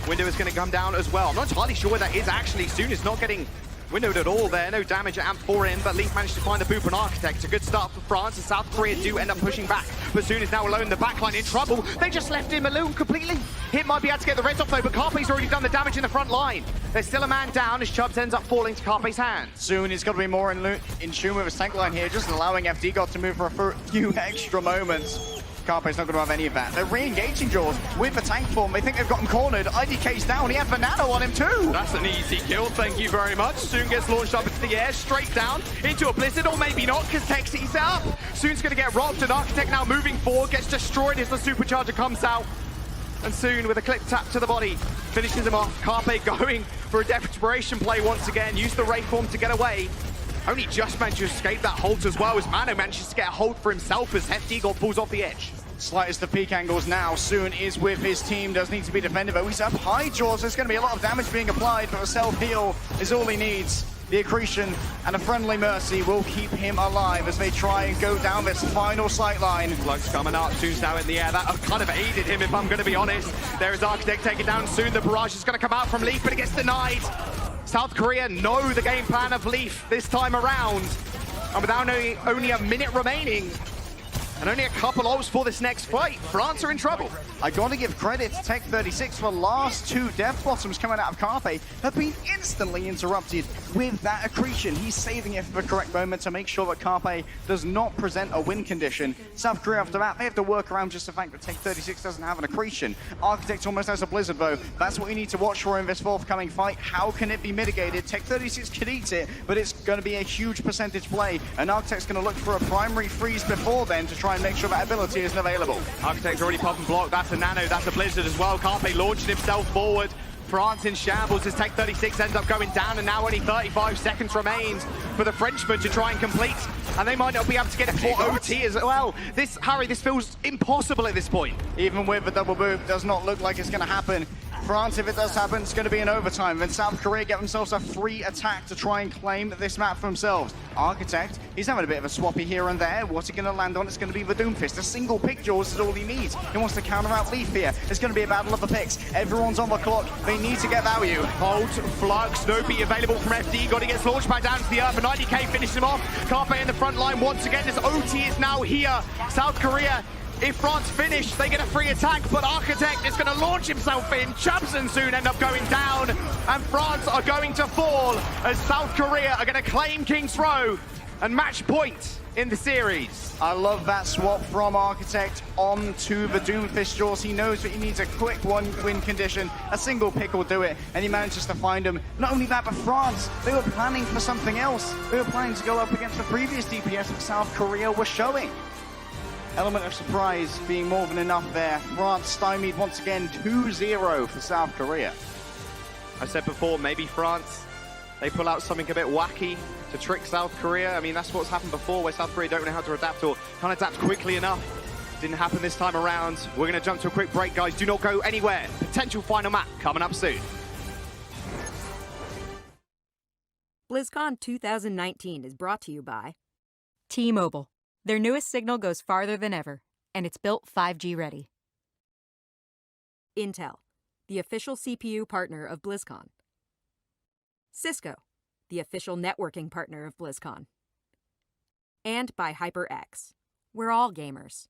E: Window is going to come down as well. I'm not entirely sure where that is actually. Soon is not getting windowed at all there. No damage at AMP4 in, but Leaf managed to find the boop on Architect. A good start for France, and South Korea do end up pushing back. But Soon is now alone. The backline in trouble. They just left him alone completely. Hit might be able to get the reds off though, but Carpe's already done the damage in the front line. There's still a man down as Chubbs ends up falling to Carpe's hands.
F: Soon he's got to be more in tune with his tank line here, just allowing FD God to move for a few extra moments. Carpe's not going to have any of that. They're re-engaging Jaws with the tank form. They think they've got him cornered. IDK's down. He had the nano on him too.
E: That's an easy kill. Thank you very much. Soon gets launched up into the air, straight down into a Blizzard, or maybe not, because Texie's up. Soon's going to get rocked, and Architect now moving forward, gets destroyed as the supercharger comes out. And Soon with a clip tap to the body finishes him off. Carpe going for a desperation play once again. Use the Ray form to get away. Only just managed to escape that hold as well as Mano manages to get a hold for himself as Hefty God falls off the edge.
F: Slightest of peak angles now. Soon is with his team. Does need to be defended, but he's up high, Jaws. There's going to be a lot of damage being applied, but a self-heal is all he needs. The accretion and a friendly mercy will keep him alive as they try and go down this final sight line.
E: Flux coming up, Soon's now in the air. That kind of aided him, if I'm going to be honest. There is Architect taken down soon. The barrage is going to come out from Leaf, but it gets denied. South Korea know the game plan of Leaf this time around. And without only a minute remaining, and only a couple ults for this next fight, France are in trouble.
F: I gotta give credit to Tech 36 for the last two death bottoms coming out of Carpe have been instantly interrupted with that accretion. He's saving it for the correct moment to make sure that Carpe does not present a win condition. South Korea after that, they have to work around just the fact that Tech 36 doesn't have an accretion. Architect almost has a blizzard though. That's what we need to watch for in this forthcoming fight. How can it be mitigated? Tech 36 could eat it, but it's gonna be a huge percentage play, and Architect's gonna look for a primary freeze before then to try and make sure that ability isn't available.
E: Architect's already popping block. That's a nano, that's a blizzard as well. Carpe launching himself forward. France in shambles as Tech 36 ends up going down, and now only 35 seconds remains for the Frenchman to try and complete. And they might not be able to get a full OT as well. Harry, this feels impossible at this point.
F: Even with the double boop, does not look like it's gonna happen. France, if it does happen, it's going to be in overtime. Then South Korea get themselves a free attack to try and claim this map for themselves. Architect, he's having a bit of a swappy here and there. What's he going to land on? It's going to be the Doomfist. A single pick, Jaws, is all he needs. He wants to counter out Leaf here. It's going to be a battle of the picks. Everyone's on the clock. They need to get value.
E: Hold, Flux, no beat available from FD. Got to get launched back down to the earth. 90k finished him off. Carpe in the front line once again. This OT is now here. South Korea, if France finish, they get a free attack, but Architect is going to launch himself in. Chapson soon end up going down, and France are going to fall as South Korea are going to claim King's Row and match point in the series.
F: I love that swap from Architect onto the Doomfist Jaws. He knows that he needs a quick one-win condition. A single pick will do it, and he manages to find him. Not only that, but France, they were planning for something else. They were planning to go up against the previous DPS that South Korea was showing. Element of surprise being more than enough there. France stymied once again, 2-0 for South Korea.
E: I said before, maybe France, they pull out something a bit wacky to trick South Korea. I mean, that's what's happened before, where South Korea don't know how to adapt or can't adapt quickly enough. Didn't happen this time around. We're going to jump to a quick break, guys. Do not go anywhere. Potential final map coming up soon.
M: BlizzCon 2019 is brought to you by T-Mobile. Their newest signal goes farther than ever, and it's built 5G ready. Intel, the official CPU partner of BlizzCon. Cisco, the official networking partner of BlizzCon. And by HyperX. We're all gamers.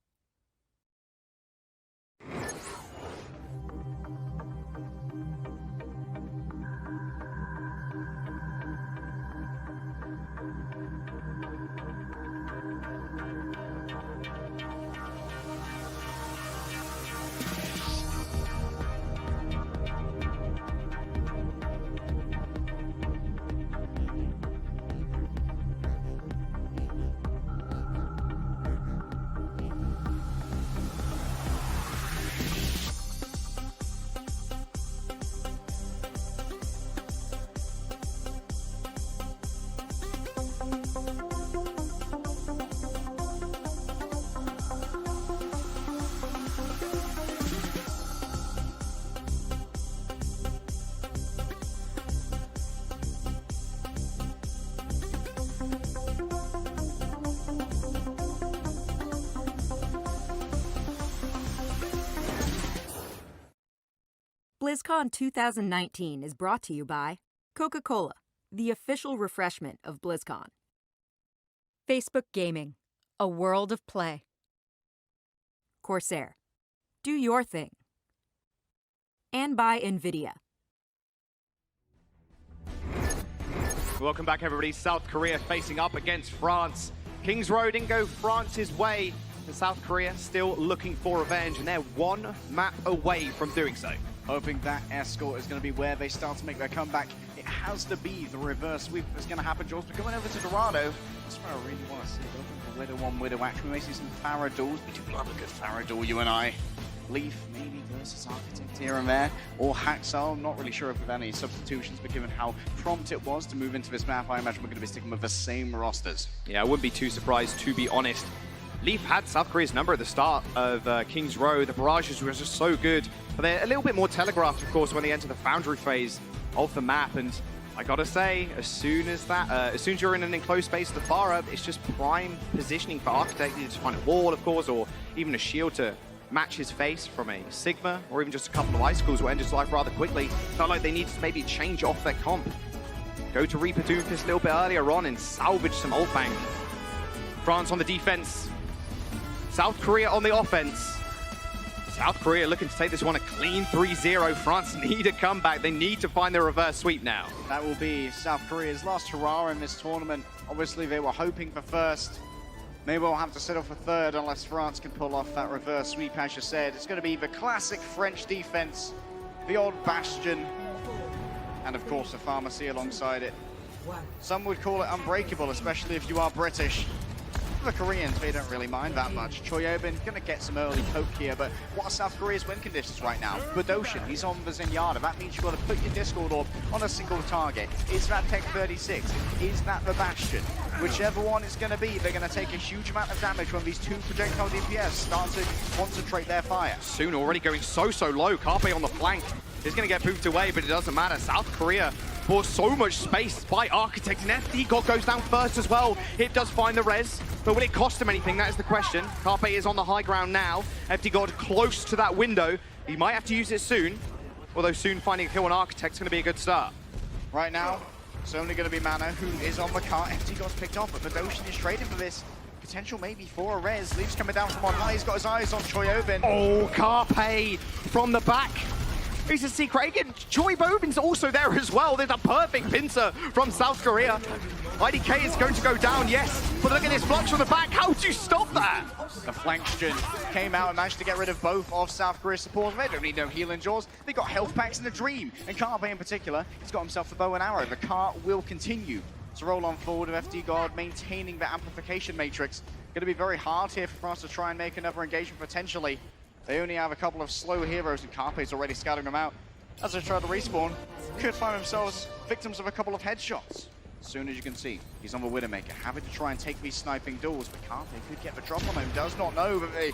M: BlizzCon 2019 is brought to you by Coca-Cola, the official refreshment of BlizzCon. Facebook Gaming, a world of play. Corsair, do your thing. And by NVIDIA.
E: Welcome back, everybody. South Korea facing up against France. King's Row didn't go France's way, and South Korea still looking for revenge, and they're one map away from doing so.
F: Hoping that escort is going to be where they start to make their comeback. It has to be the reverse sweep that's going to happen, Jules. But going over to Dorado, that's where I really want to see. Looking for Widow on Widow action. We may see some Pharaoh duels. We do love a good Pharaoh duel, you and I. Leaf maybe versus Architect here and there, or Haxel. I'm not really sure if we've had any substitutions, but given how prompt it was to move into this map, I imagine we're going to be sticking with the same rosters.
E: Yeah, I wouldn't be too surprised, to be honest. Leaf had South Korea's number at the start of King's Row. The barrages were just so good, but they're a little bit more telegraphed, of course, when they enter the Foundry phase of the map. And I gotta say, as soon as you're in an enclosed space at the far up, it's just prime positioning for Architect. You just find a wall, of course, or even a shield to match his face from a Sigma, or even just a couple of icicles will end his life rather quickly. Felt like they needed to maybe change off their comp. Go to Reaper Doomfist a little bit earlier on and salvage some ult bank. France on the defense. South Korea on the offense. South Korea looking to take this one a clean 3-0. France need a comeback. They need to find their reverse sweep now.
F: That will be South Korea's last hurrah in this tournament. Obviously, they were hoping for first. Maybe we'll have to settle for third unless France can pull off that reverse sweep, as you said. It's going to be the classic French defense, the old bastion, and of course the pharmacy alongside it. Some would call it unbreakable, especially if you are British. The Koreans, they don't really mind that much. Choyobin gonna get some early poke here, but what are South Korea's win conditions right now? Badoshin, he's on the Zenyatta. That means you've got to put your Discord orb on a single target. Is that Tech 36? Is that the Bastion? Whichever one it's gonna be, they're gonna take a huge amount of damage when these two projectile DPS start to concentrate their fire.
E: Soon already going so low. Carpe on the flank is gonna get pooped away, but it doesn't matter. South Korea bought so much space by Architect, and FD God goes down first as well. It does find the res, but will it cost him anything? That is the question. Carpe is on the high ground now. FD God close to that window. He might have to use it soon, although soon finding a kill on Architect is going to be a good start.
F: Right now, it's only going to be Mana who is on the cart. FD God's picked off, but Badoshin is trading for this. Potential maybe for a res. Leaf's coming down from on high. He's got his eyes on Choyobin.
E: Oh, Carpe from the back. He's a secret agent. Choi Bobin's also there as well. There's a perfect pincer from South Korea. IDK is going to go down, yes. But look at this flux from the back. How do you stop that?
F: The flankstion came out and managed to get rid of both of South Korea's supports. They don't need no healing jaws. They got health packs in a dream. And Carpe in particular, he's got himself the bow and arrow. The cart will continue to roll on forward with FD God maintaining the amplification matrix. Going to be very hard here for France to try and make another engagement potentially. They only have a couple of slow heroes, and Carpe's already scouting them out. As they try to respawn, could find themselves victims of a couple of headshots. As soon as you can see, he's on the Widowmaker, having to try and take these sniping duels, but Carpe could get the drop on him, does not know that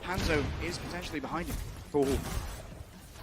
F: Hanzo is potentially behind him.
E: Ooh.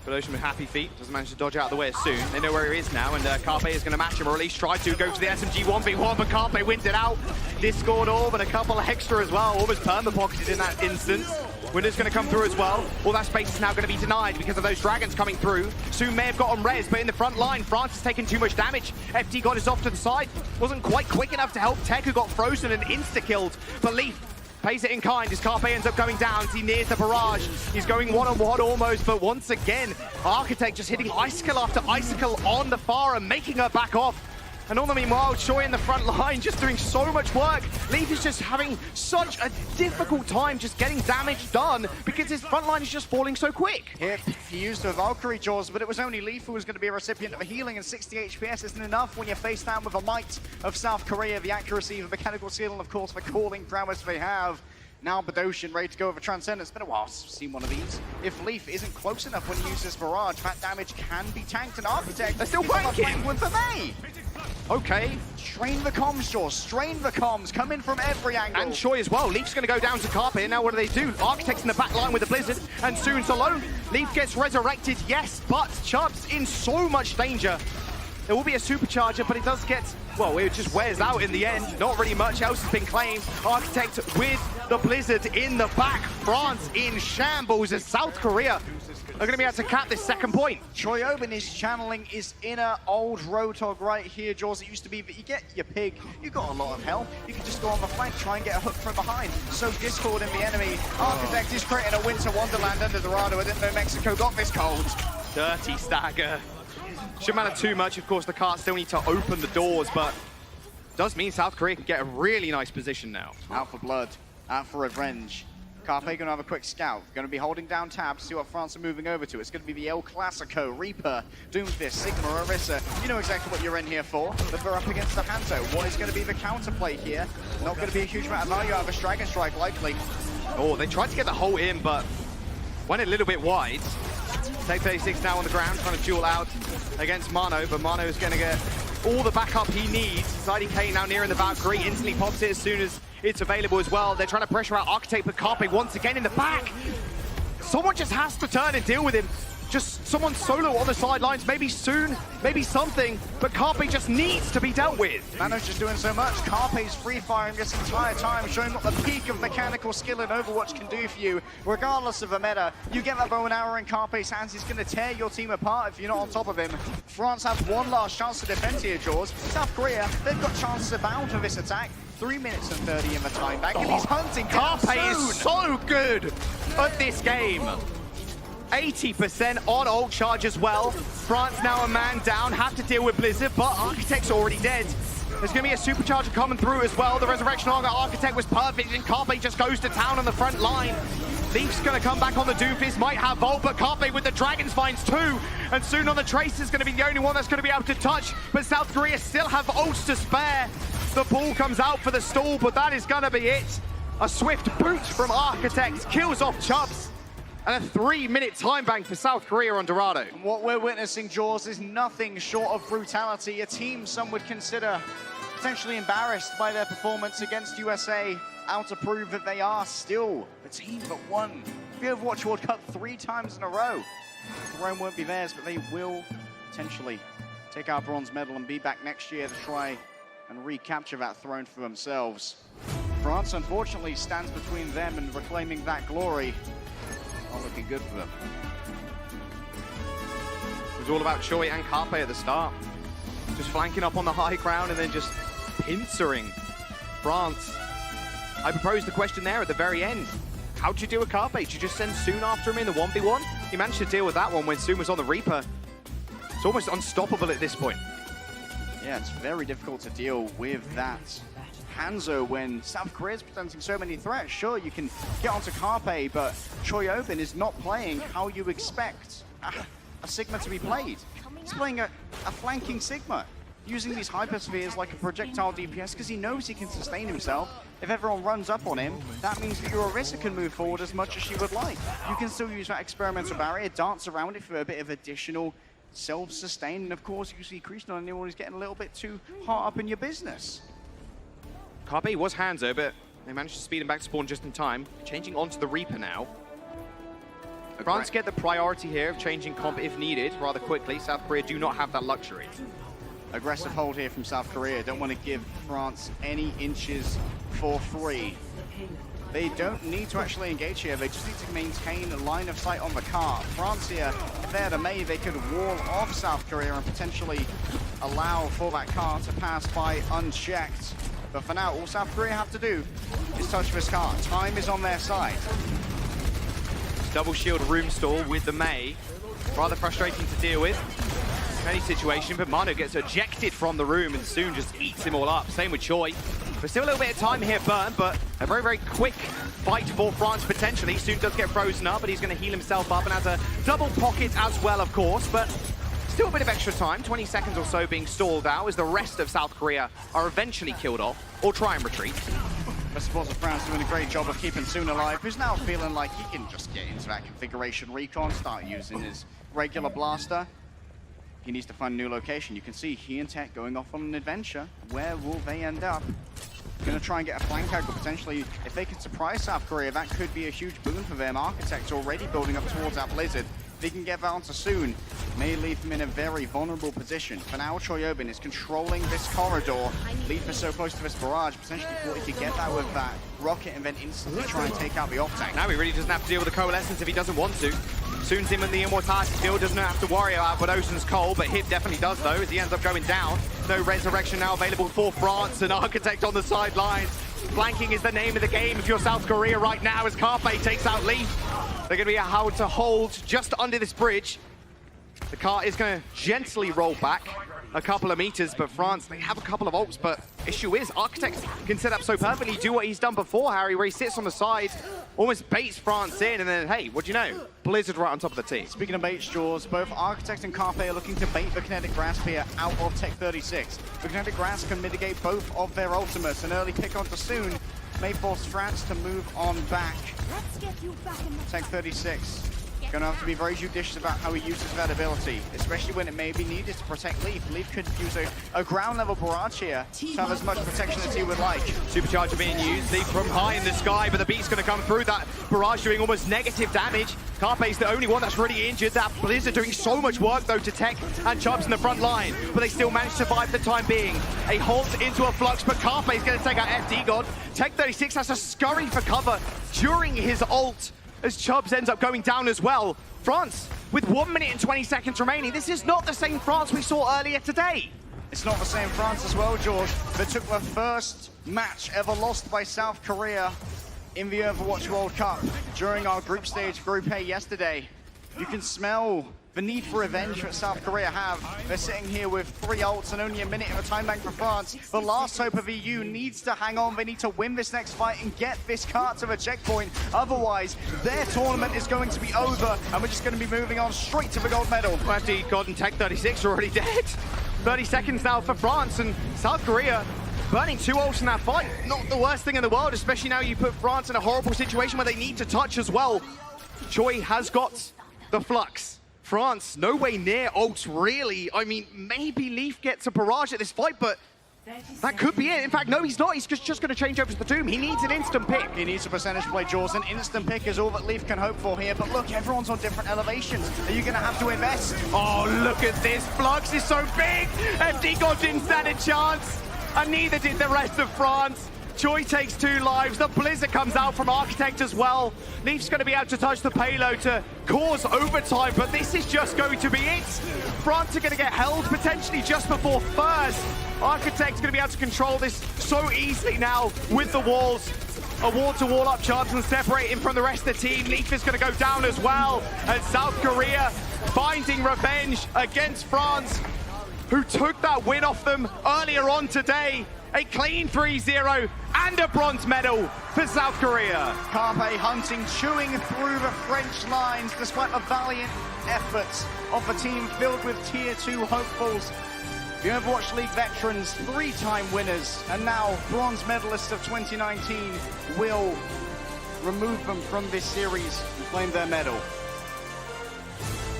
E: Badoshin with happy feet, doesn't manage to dodge out of the way soon. They know where he is now, and Carpe is going to match him, or at least try to go to the SMG 1v1, but Carpe wins it out. Discord orb and a couple extra as well, almost perma-pocketed in that instance. Window's going to come through as well. All that space is now going to be denied because of those dragons coming through. Soon may have got on res, but in the front line, France has taken too much damage. FD God is off to the side. Wasn't quite quick enough to help Tech, who got frozen and insta-killed. But Leaf pays it in kind as Carpe ends up going down as he nears the barrage. He's going one-on-one almost, but once again, Architect just hitting icicle after icicle on the far and making her back off. And all the meanwhile, Choi in the front line just doing so much work. Leaf is just having such a difficult time just getting damage done because his front line is just falling so quick.
F: Here, he used the Valkyrie jaws, but it was only Leaf who was going to be a recipient of a healing, and 60 HPS isn't enough when you're faced down with the might of South Korea, the accuracy of the mechanical seal, and of course the calling prowess they have. Now Badoshin ready to go over Transcendence. It's been a while since we've seen one of these. If Leaf isn't close enough when he uses Barrage, that damage can be tanked, and Architect
E: they're still flanking
F: with the May.
E: Okay.
F: Strain the comms, Jaws. Strain the comms. Come in from every angle.
E: And Choi as well. Leaf's going to go down to Carpe. Now what do? Architect's in the back line with the Blizzard. And Soon's alone. Leaf gets resurrected, yes, but Chubb's in so much danger. There will be a supercharger, but it does get, well, it just wears out in the end. Not really much else has been claimed. Architect with the Blizzard in the back. France in shambles as South Korea are going to be able to cap this second point.
F: Choyobin is channeling his inner old Roadhog right here, Jaws. It used to be that you get your pig, you got a lot of health. You can just go on the flank, try and get a hook from behind. So Discord in the enemy. Architect is creating a winter wonderland under Dorado. I didn't know Mexico got this cold.
E: Dirty stagger. Shouldn't matter too much. Of course, the carts still need to open the doors, but does mean South Korea can get a really nice position now.
F: Out for blood, out for revenge. Carpe going to have a quick scout. Going to be holding down tab to see what France are moving over to. It's going to be the El Clasico, Reaper, Doomfist, Sigma, Orisa. You know exactly what you're in here for. But they're up against the Hanzo. What is going to be the counterplay here? Not going to be a huge amount of value out of a Dragon Strike, likely.
E: Oh, they tried to get the hole in, but went a little bit wide. Take 36 now on the ground, trying to duel out against Mano, but Mano is going to get all the backup he needs. IDK now nearing the Valkyrie, instantly pops it as soon as it's available as well. They're trying to pressure out Architect, but Carpe once again in the back. Someone just has to turn and deal with him. Just someone solo on the sidelines, maybe soon, maybe something, but Carpe just needs to be dealt with.
F: Mano's just doing so much. Carpe's free firing this entire time, showing what the peak of mechanical skill in Overwatch can do for you. Regardless of the meta, you get that bow and arrow in Carpe's hands, he's going to tear your team apart if you're not on top of him. France have one last chance to defend here, Jaws. South Korea, they've got chances to bound for this attack. 3 minutes and 30 in the time back, and he's hunting
E: Carpe is so good at this game. 80% on ult charge as well. France now a man down, have to deal with Blizzard, but Architect's already dead. There's going to be a supercharger coming through as well. The Resurrection Architect was perfect, and Carpe just goes to town on the front line. Leaf's going to come back on the Doofus, might have Volt, but Carpe with the Dragons finds two, and soon on the Trace is going to be the only one that's going to be able to touch, but South Korea still have ults to spare. The ball comes out for the stall, but that is going to be it. A swift boot from Architect kills off Chubbs. And a 3-minute time bank for South Korea on Dorado.
F: What we're witnessing, Jaws, is nothing short of brutality. A team some would consider potentially embarrassed by their performance against USA, out to prove that they are still the team that won the Overwatch World Cup 3 times in a row. The throne won't be theirs, but they will potentially take our bronze medal and be back next year to try and recapture that throne for themselves. France, unfortunately, stands between them and reclaiming that glory. Not looking good for them.
E: It was all about Choi and Carpe at the start. Just flanking up on the high ground and then just pincering France. I proposed the question there at the very end. How'd you do a Carpe? Did you just send Soon after him in the 1v1? He managed to deal with that one when Soon was on the Reaper. It's almost unstoppable at this point.
F: Yeah, it's very difficult to deal with that Hanzo when South Korea is presenting so many threats. Sure, you can get onto Carpe, but Choi Open is not playing how you expect a Sigma to be played. He's playing a flanking Sigma, using these hyperspheres like a projectile DPS because he knows he can sustain himself. If everyone runs up on him, that means that your Orisa can move forward as much as she would like. You can still use that experimental barrier, dance around it for a bit of additional self-sustain, and of course you see Krishna on anyone who's getting a little bit too hot up in your business.
E: Carpe was Hanzo, but they managed to speed him back to spawn just in time. Changing onto the Reaper now. France get the priority here of changing comp if needed rather quickly. South Korea do not have that luxury.
F: Aggressive hold here from South Korea. Don't want to give France any inches for free. They don't need to actually engage here. They just need to maintain a line of sight on the car. France here, if they had a Mei, they could wall off South Korea and potentially allow for that car to pass by unchecked. But for now, all South Korea have to do is touch this car. Time is on their side.
E: Double shield room stall with the Mei. Rather frustrating to deal with. Any situation, but Manu gets ejected from the room and soon just eats him all up. Same with Choi. There's still a little bit of time here, Burn, but a very, very quick fight for France potentially. Soon does get frozen up, but he's going to heal himself up and has a double pocket as well, of course, but still a bit of extra time, 20 seconds or so being stalled out as the rest of South Korea are eventually killed off or try and retreat.
F: The supports of France doing a great job of keeping Soon alive, who's now feeling like he can just get into that configuration recon, start using his regular blaster. He needs to find a new location. You can see he and Tech going off on an adventure. Where will they end up? Going to try and get a flank angle potentially. If they can surprise South Korea, that could be a huge boon for them. Architect's already building up towards that Blizzard. If they can get that onto Soon, may leave them in a very vulnerable position. For now, Choyobin is controlling this corridor. Leaf is so close to this barrage, potentially thought he could get that with that rocket and then instantly try and take out the off-tank.
E: Now he really doesn't have to deal with the Coalescence if he doesn't want to. Soon's him and the Immortality still doesn't have to worry about what Ocean's Coal, but Hib definitely does though, as he ends up going down. No Resurrection now available for France, and Architect on the sidelines. Flanking is the name of the game if you're South Korea right now as Carpe takes out Leaf. They're going to be how to hold just under this bridge. The car is going to gently roll back a couple of meters, but France, they have a couple of ults, but issue is Architect can set up so perfectly, do what he's done before, Harry, where he sits on the side, almost baits France in, and then, hey, what do you know? Blizzard right on top of the team.
F: Speaking of baits, Jaws, both Architect and Carpe are looking to bait the Kinetic Grasp here out of Tech 36. The Kinetic Grasp can mitigate both of their ultimates. An early pick onto Soon may force France to move on back. Tech 36 Gonna have to be very judicious about how he uses that ability, especially when it may be needed to protect Leaf. Leaf could use a ground level barrage here to have as much protection as he would like.
E: Supercharger being used, Leaf from high in the sky, but the beat's going to come through. That barrage doing almost negative damage. Carpe's the only one that's really injured. That Blizzard doing so much work though to Tech and Chubbs in the front line, but they still manage to survive for the time being. A halt into a flux, but Carpe's going to take out FD God. Tech 36 has to scurry for cover during his ult as Chubbs ends up going down as well. France, with 1 minute and 20 seconds remaining, this is not the same France we saw earlier today.
F: It's not the same France as well, George. They took the first match ever lost by South Korea in the Overwatch World Cup during our group stage, Group A yesterday. You can smell the need for revenge that South Korea have. They're sitting here with 3 ults and only a minute of a time bank for France. The last hope of EU needs to hang on. They need to win this next fight and get this card to the checkpoint. Otherwise, their tournament is going to be over and we're just going to be moving on straight to the gold medal.
E: FD God and Tech 36 are already dead. 30 seconds now for France, and South Korea burning 2 ults in that fight. Not the worst thing in the world, especially now you put France in a horrible situation where they need to touch as well. Choi has got the flux. France, no way near ults, really. I mean, maybe Leaf gets a barrage at this fight, but that could be it. In fact, no, he's not. He's just going to change over to the Doom. He needs an instant pick.
F: He needs a percentage play, Jaws. An instant pick is all that Leaf can hope for here. But look, everyone's on different elevations. Are you going to have to invest?
E: Oh, look at this. Flux is so big. FD God didn't stand a chance. And neither did the rest of France. Choi takes 2 lives. The Blizzard comes out from Architect as well. Leaf's going to be able to touch the payload to cause overtime, but this is just going to be it. France are going to get held potentially just before first. Architect's going to be able to control this so easily now with the walls. A wall-to-wall up chance and separate him from the rest of the team. Leaf is going to go down as well. And South Korea finding revenge against France, who took that win off them earlier on today. A clean 3-0 and a bronze medal for South Korea.
F: Carpe hunting, chewing through the French lines despite the valiant efforts of a team filled with Tier 2 hopefuls. The Overwatch League veterans, 3-time winners, and now bronze medalists of 2019 will remove them from this series and claim their medal.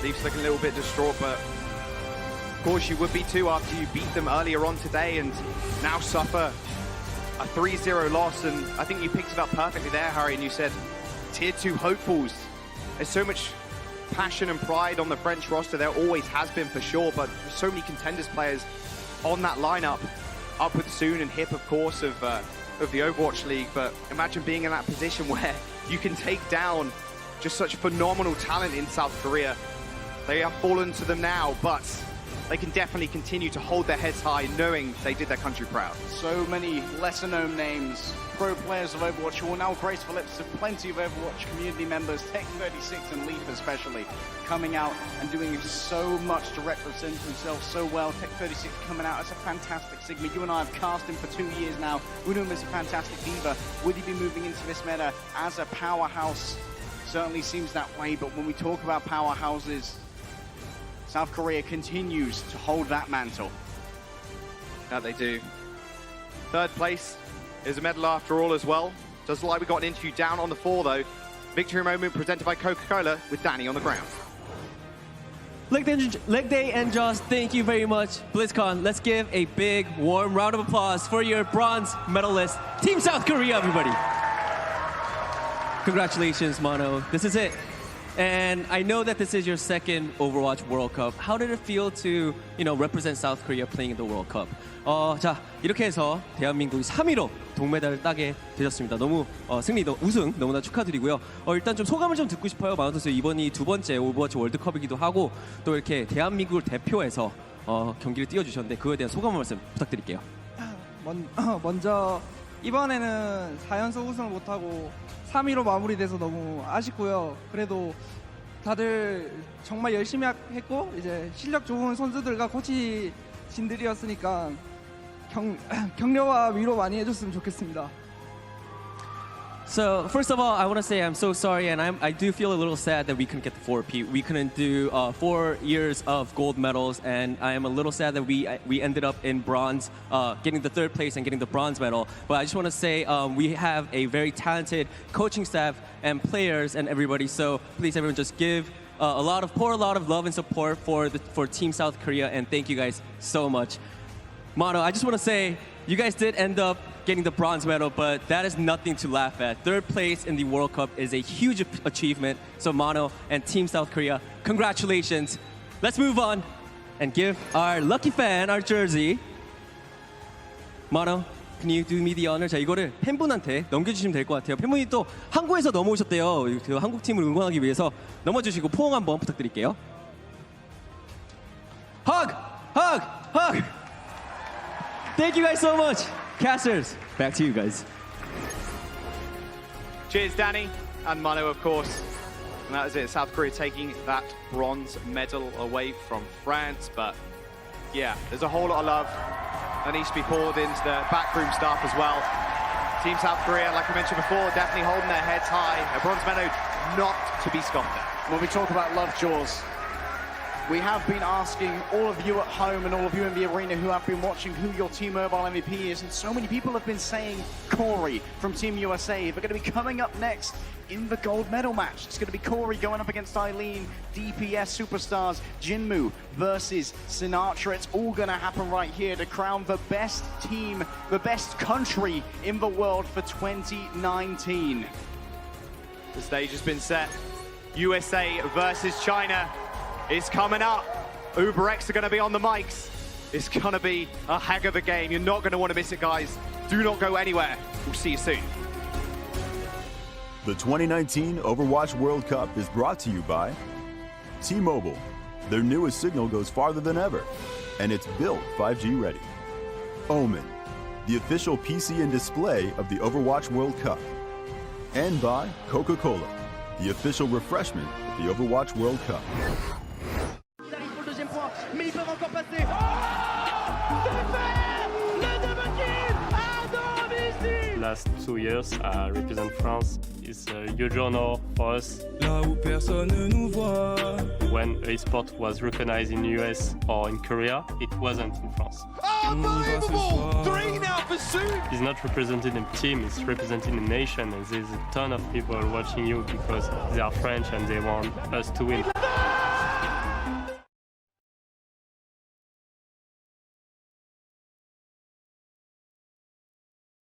E: Leaf's looking a little bit distraught, but of course you would be too after you beat them earlier on today and now suffer a 3-0 loss. And I think you picked it up perfectly there, Harry, and you said Tier 2 hopefuls. There's so much passion and pride on the French roster. There always has been for sure, but there's so many contenders players on that lineup. Up with Soon and Hip, of course, of the Overwatch League. But imagine being in that position where you can take down just such phenomenal talent in South Korea. They have fallen to them now, but they can definitely continue to hold their heads high knowing they did their country proud.
F: So many lesser-known names, pro players of Overwatch who will now grace the lips of plenty of Overwatch community members, Tech 36 and Leaf especially, coming out and doing so much to represent themselves so well. Tech 36 coming out as a fantastic Sigma. You and I have cast him for 2 years now. We know him as a fantastic diva. Would he be moving into this meta as a powerhouse? Certainly seems that way, but when we talk about powerhouses, South Korea continues to hold that mantle.
E: That they do. 3rd place is a medal after all as well. Just like we got an interview down on the 4 though. Victory moment presented by Coca-Cola with Danny on the ground.
I: Leg Day and Joss, thank you very much. BlizzCon, let's give a big, warm round of applause for your bronze medalist, Team South Korea, everybody. Congratulations, Mono. This is it. And I know that this is your 2nd Overwatch World Cup. How did it feel to, represent South Korea playing in the World Cup? 자, 이렇게 해서 대한민국이 3위로 동메달을 따게 되셨습니다. 너무 우승 너무나 축하드리고요. 일단 좀 소감을 좀 듣고 싶어요. 마노 선수 이번이 2번째 오버워치 월드컵이기도 하고 또 이렇게 대한민국을 대표해서 경기를 뛰어주셨는데 그거에 대한 소감 말씀 부탁드릴게요.
N: 먼저 이번에는 4연속 우승을 못하고 3위로 마무리돼서 너무 아쉽고요. 그래도 다들 정말 열심히 했고 이제 실력 좋은 선수들과 코치진들이었으니까 격려와 위로 많이 해줬으면 좋겠습니다.
I: So first of all, I want to say I'm so sorry, and I do feel a little sad that we couldn't get the 4-peat. We couldn't do 4 years of gold medals, and I am a little sad that we ended up in bronze, getting the 3rd place and getting the bronze medal. But I just want to say we have a very talented coaching staff and players and everybody. So please, everyone, just give a lot of love and support for Team South Korea, and thank you guys so much. Mono, I just want to say, you guys did end up getting the bronze medal, but that is nothing to laugh at. Third place in the World Cup is a huge achievement. So Mono and Team South Korea, congratulations. Let's move on and give our lucky fan our jersey. Mono, can you do me the honor? 자, 이거를 팬분한테 넘겨주시면 될 것 같아요. 팬분이 또 한국에서 넘어오셨대요. 그 한국 팀을 응원하기 위해서 넘어주시고 포옹 한번 부탁드릴게요. Hug! Hug! Hug! Thank you guys so much. Casters, back to you guys.
E: Cheers, Danny, and Mono, of course. And that is it. South Korea taking that bronze medal away from France. But yeah, there's a whole lot of love that needs to be poured into the backroom staff as well. Team South Korea, like I mentioned before, definitely holding their heads high. A bronze medal not to be scoffed at.
F: When we talk about love, Jaws, we have been asking all of you at home and all of you in the arena who have been watching who your Team Mobile MVP is, and so many people have been saying Corey from Team USA. They're going to be coming up next in the gold medal match. It's going to be Corey going up against Eileen, DPS superstars, Jinmu versus Sinatra. It's all going to happen right here to crown the best team, the best country in the world for 2019.
E: The stage has been set. USA versus China is coming up. owwc are going to be on the mics. It's going to be a heck of a game. You're not going to want to miss it, guys. Do not go anywhere. We'll see you soon.
G: The 2019 Overwatch World Cup is brought to you by T-Mobile. Their newest signal goes farther than ever, and it's built 5G ready. Omen, the official PC and display of the Overwatch World Cup. And by Coca-Cola, the official refreshment of the Overwatch World Cup.
O: Mais ils peuvent encore passer. C'est fait! Le double kill à domicile!
H: Last 2 years, represent France is a huge honor for us.
O: Là où personne ne nous voit.
H: When esports was recognized in US or in Korea, it wasn't in France.
O: Unbelievable! 3 now for Sue!
H: It's not representing a team, it's representing a nation, and there's a ton of people watching you because they are French and they want us to win.